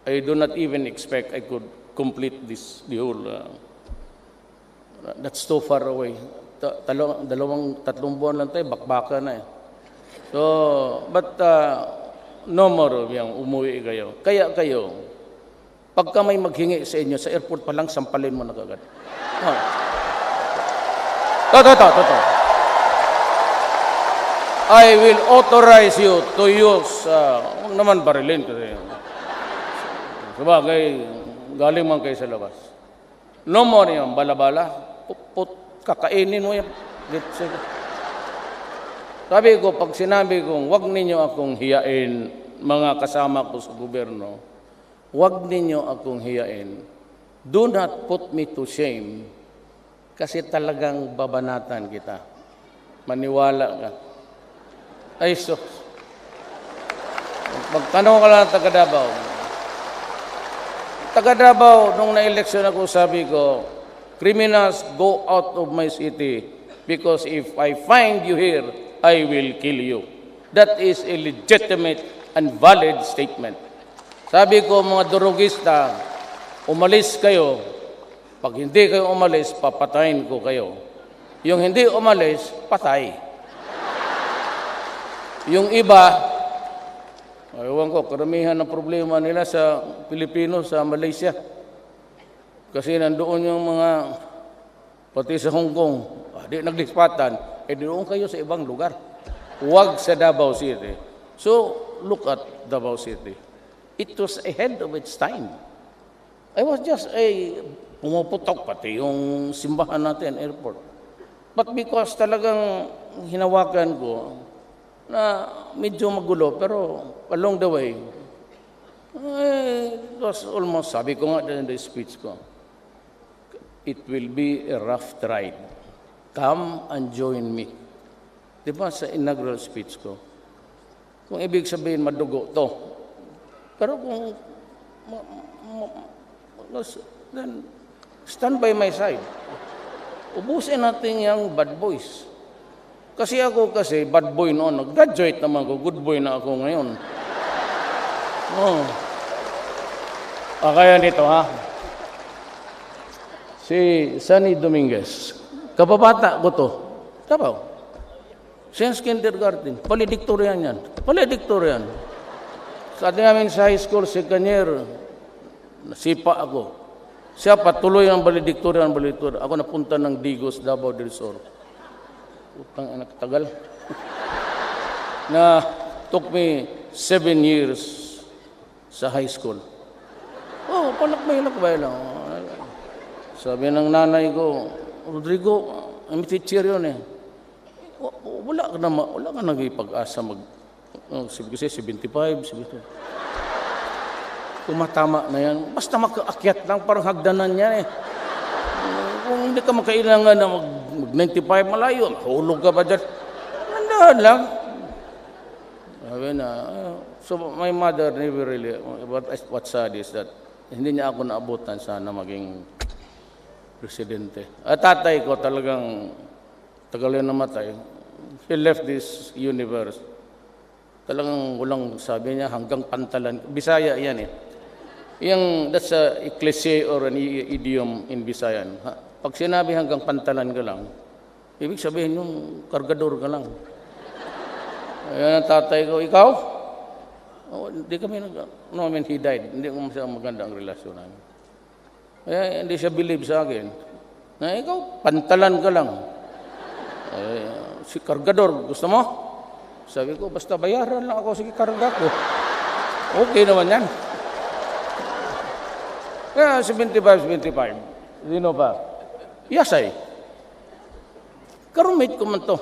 I do not even expect I could complete the whole, that's too far away. Tatlong buwan lang tayo, bakbaka na eh. So, but no more yung umuwi kayo. Kaya kayo, pagka may maghingi sa inyo, sa airport pa lang, sampalin mo na kagad. Toto. I will authorize you to use, huwag naman barilin kasi. Sabagay, galing man kayo sa labas. No more yung bala-bala, kakainin mo yan. Sabi ko, pag sinabi kong, huwag ninyo akong hiyain, mga kasama ko sa gobyerno, huwag ninyo akong hiyain. Do not put me to shame, kasi talagang babanatan kita. Maniwala ka. Ay, so, magtanong ka lang ng taga Davao. Taga Davao, nung na-eleksyon ako, sabi ko, criminals, go out of my city because if I find you here, I will kill you. That is a legitimate and valid statement. Sabi ko, mga durugista, umalis kayo. Pag hindi kayo umalis, papatayin ko kayo. Yung hindi umalis, patay. Yung iba, ewan ko, karamihan ng problema nila sa Pilipino, sa Malaysia. Kasi nandoon yung mga, pati sa Hong Kong, di naglispatan, doon kayo sa ibang lugar. Huwag sa Davao City. So, look at Davao City. It was ahead of its time. I was just pumuputok pati yung simbahan natin, airport. But because talagang hinawakan ko, na medyo magulo, pero along the way, it was almost, sabi ko nga in the speech ko, it will be a rough ride. Come and join me. Di ba sa inaugural speech ko? Kung ibig sabihin, madugo to. Pero kung, then, stand by my side. Ubusin natin yung bad boys. Kasi bad boy noon. Nag-graduate naman ako. Good boy na ako ngayon. Oh. Kaya nito, ha? Si Sunny Dominguez. Kababata ko to. Tabaw. Since kindergarten. Valedictorian yan. Valedictorian. Sa namin sa high school, second year, nasipa ako. Siya patuloy ang valedictorian. Ako napunta ng Digos, Davao del Sur. Utang anak tagal. Na took me 7 years sa high school. Oh, palakbay lang. Sabi ng nanay ko, Rodrigo, ang teacher yun eh. Wala ka nag-ipag-asa sabi ko siya, 75, 72. Tumatama na yan. Basta makaakyat lang, parang hagdanan yan eh. Kung hindi ka makailangan na mag-95 malayo, mahulog ka pa dyan. Nandahan lang. Sabi na, so my mother never really, what's sad is that hindi niya ako naabutan sana maging presidente. At tatay ko talagang tagal yun namatay. He left this universe. Talagang walang sabi niya hanggang pantalan. Bisaya yan eh. That's a cliche or an idiom in Visayan. Pag sinabi hanggang pantalan ka lang, ibig sabihin yung kargador ka lang. Ayan ang tatay ko, ikaw? Oh, hindi kami no, I mean, he died. Hindi ko maganda ang relasyon namin. Kaya hindi siya believe sa akin. Na ikaw, pantalan ka lang. Si kargador, gusto mo? Sabi ko, basta bayaran lang ako, sige karga ko. Okay naman yan. Kaya 75. Sino pa? Yasay. Karumate ko man to.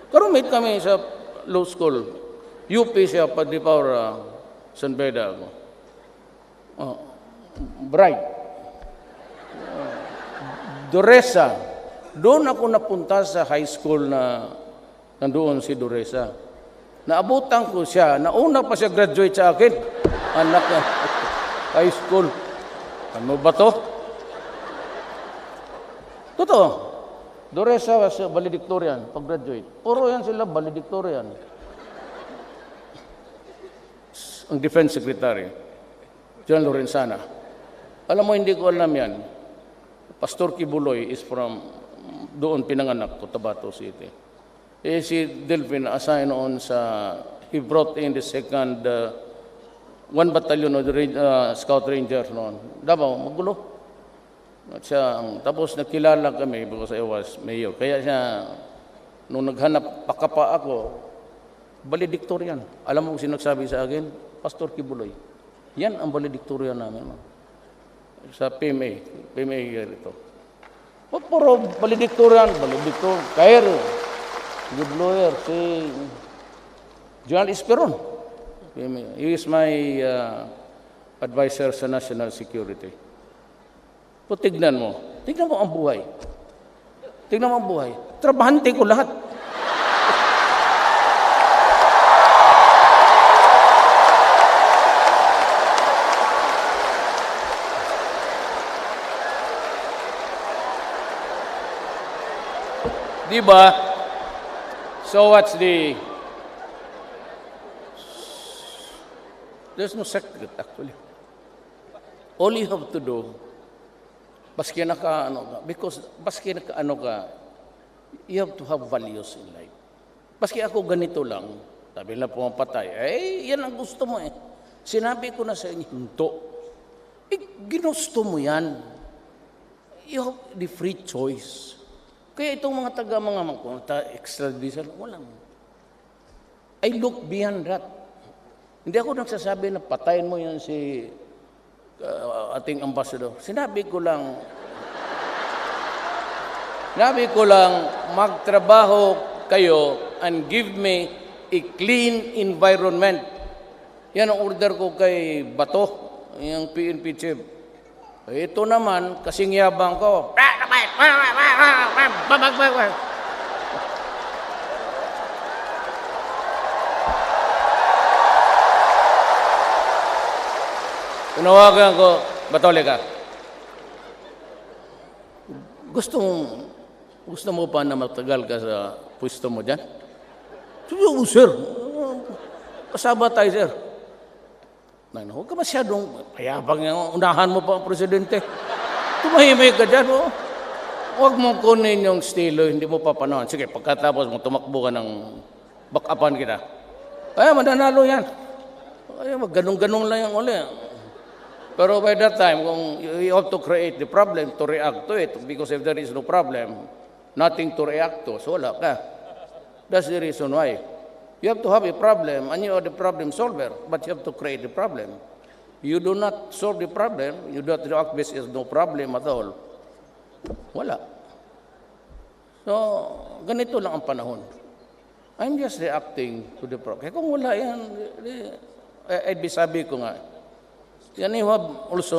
Karumate kami sa law school. UP siya, Padipawra, San Beda ako. Bright. Doresa. Doon ako napunta sa high school na nandoon si Doresa. Naabutan ko siya. Nauna pa siya graduate sa akin. Anak na. High school. Ano ba to? Totoo. Doresa was valedictorian pag-graduate. Puro yan sila valedictorian. Ang Defense Secretary, John Lorenzana. Alam mo, hindi ko alam yan. Pastor Kibuloy is from doon pinanganak ko, Tabato City. Si Delphin assigned noon he brought in the second 1 battalion of the Scout Rangers noon. Davao, magulo. At siya, tapos nakilala kami because I was mayor. Kaya siya, nung naghanap pakapa ako, valedictorian. Alam mo kung sinagsabi sa akin? Pastor Kibuloy. Yan ang valedictorian namin. Sa PMA. PMA ito. Puro valedictorian. Kair. Good lawyer. Si General Esperon. He is my advisor sa national security. So, tignan mo ang buhay. Tignan mo ang buhay. Trabahante ko lahat. Diba? So what's there's no secret actually. All you have to do, baski naka-ano ka, you have to have values in life. Baski ako ganito lang, sabi na pumapatay, yan ang gusto mo eh. Sinabi ko na sa inyo, hinto. Ginusto mo yan. You have the free choice. Kaya itong mga extradition, walang. I look beyond that. Hindi ako nagsasabi na patayin mo yan si ating ambassador. Sinabi ko lang, magtrabaho kayo and give me a clean environment. Yan ang order ko kay Bato, yung PNP chief. Ito naman, kasing yabang ko. Tinawagan ko, Batole ka. Gusto mo pa na matagal ka sa pwesto mo dyan? Oo, sir. Kasama tayo, sir. Huwag ka masyadong payabang yung unahan mo pa ang presidente. Tumahimik ka dyan, oh. Huwag mong kunin yung estilo, hindi mo papanahon. Sige, pagkatapos mo tumakbo ka ng backupan kita. Kaya mananalo yan. Ay, ganun-ganun lang yung uli. Pero by that time, kung you have to create the problem to react to it, because if there is no problem, nothing to react to, so wala ka. That's the reason why. You have to have a problem, and you are the problem solver, but you have to create the problem. You do not solve the problem, you do not react based on no problem at all. Wala. So, ganito lang ang panahon. I'm just reacting to the problem. Kaya kung wala yan, sabi ko nga, yan you have also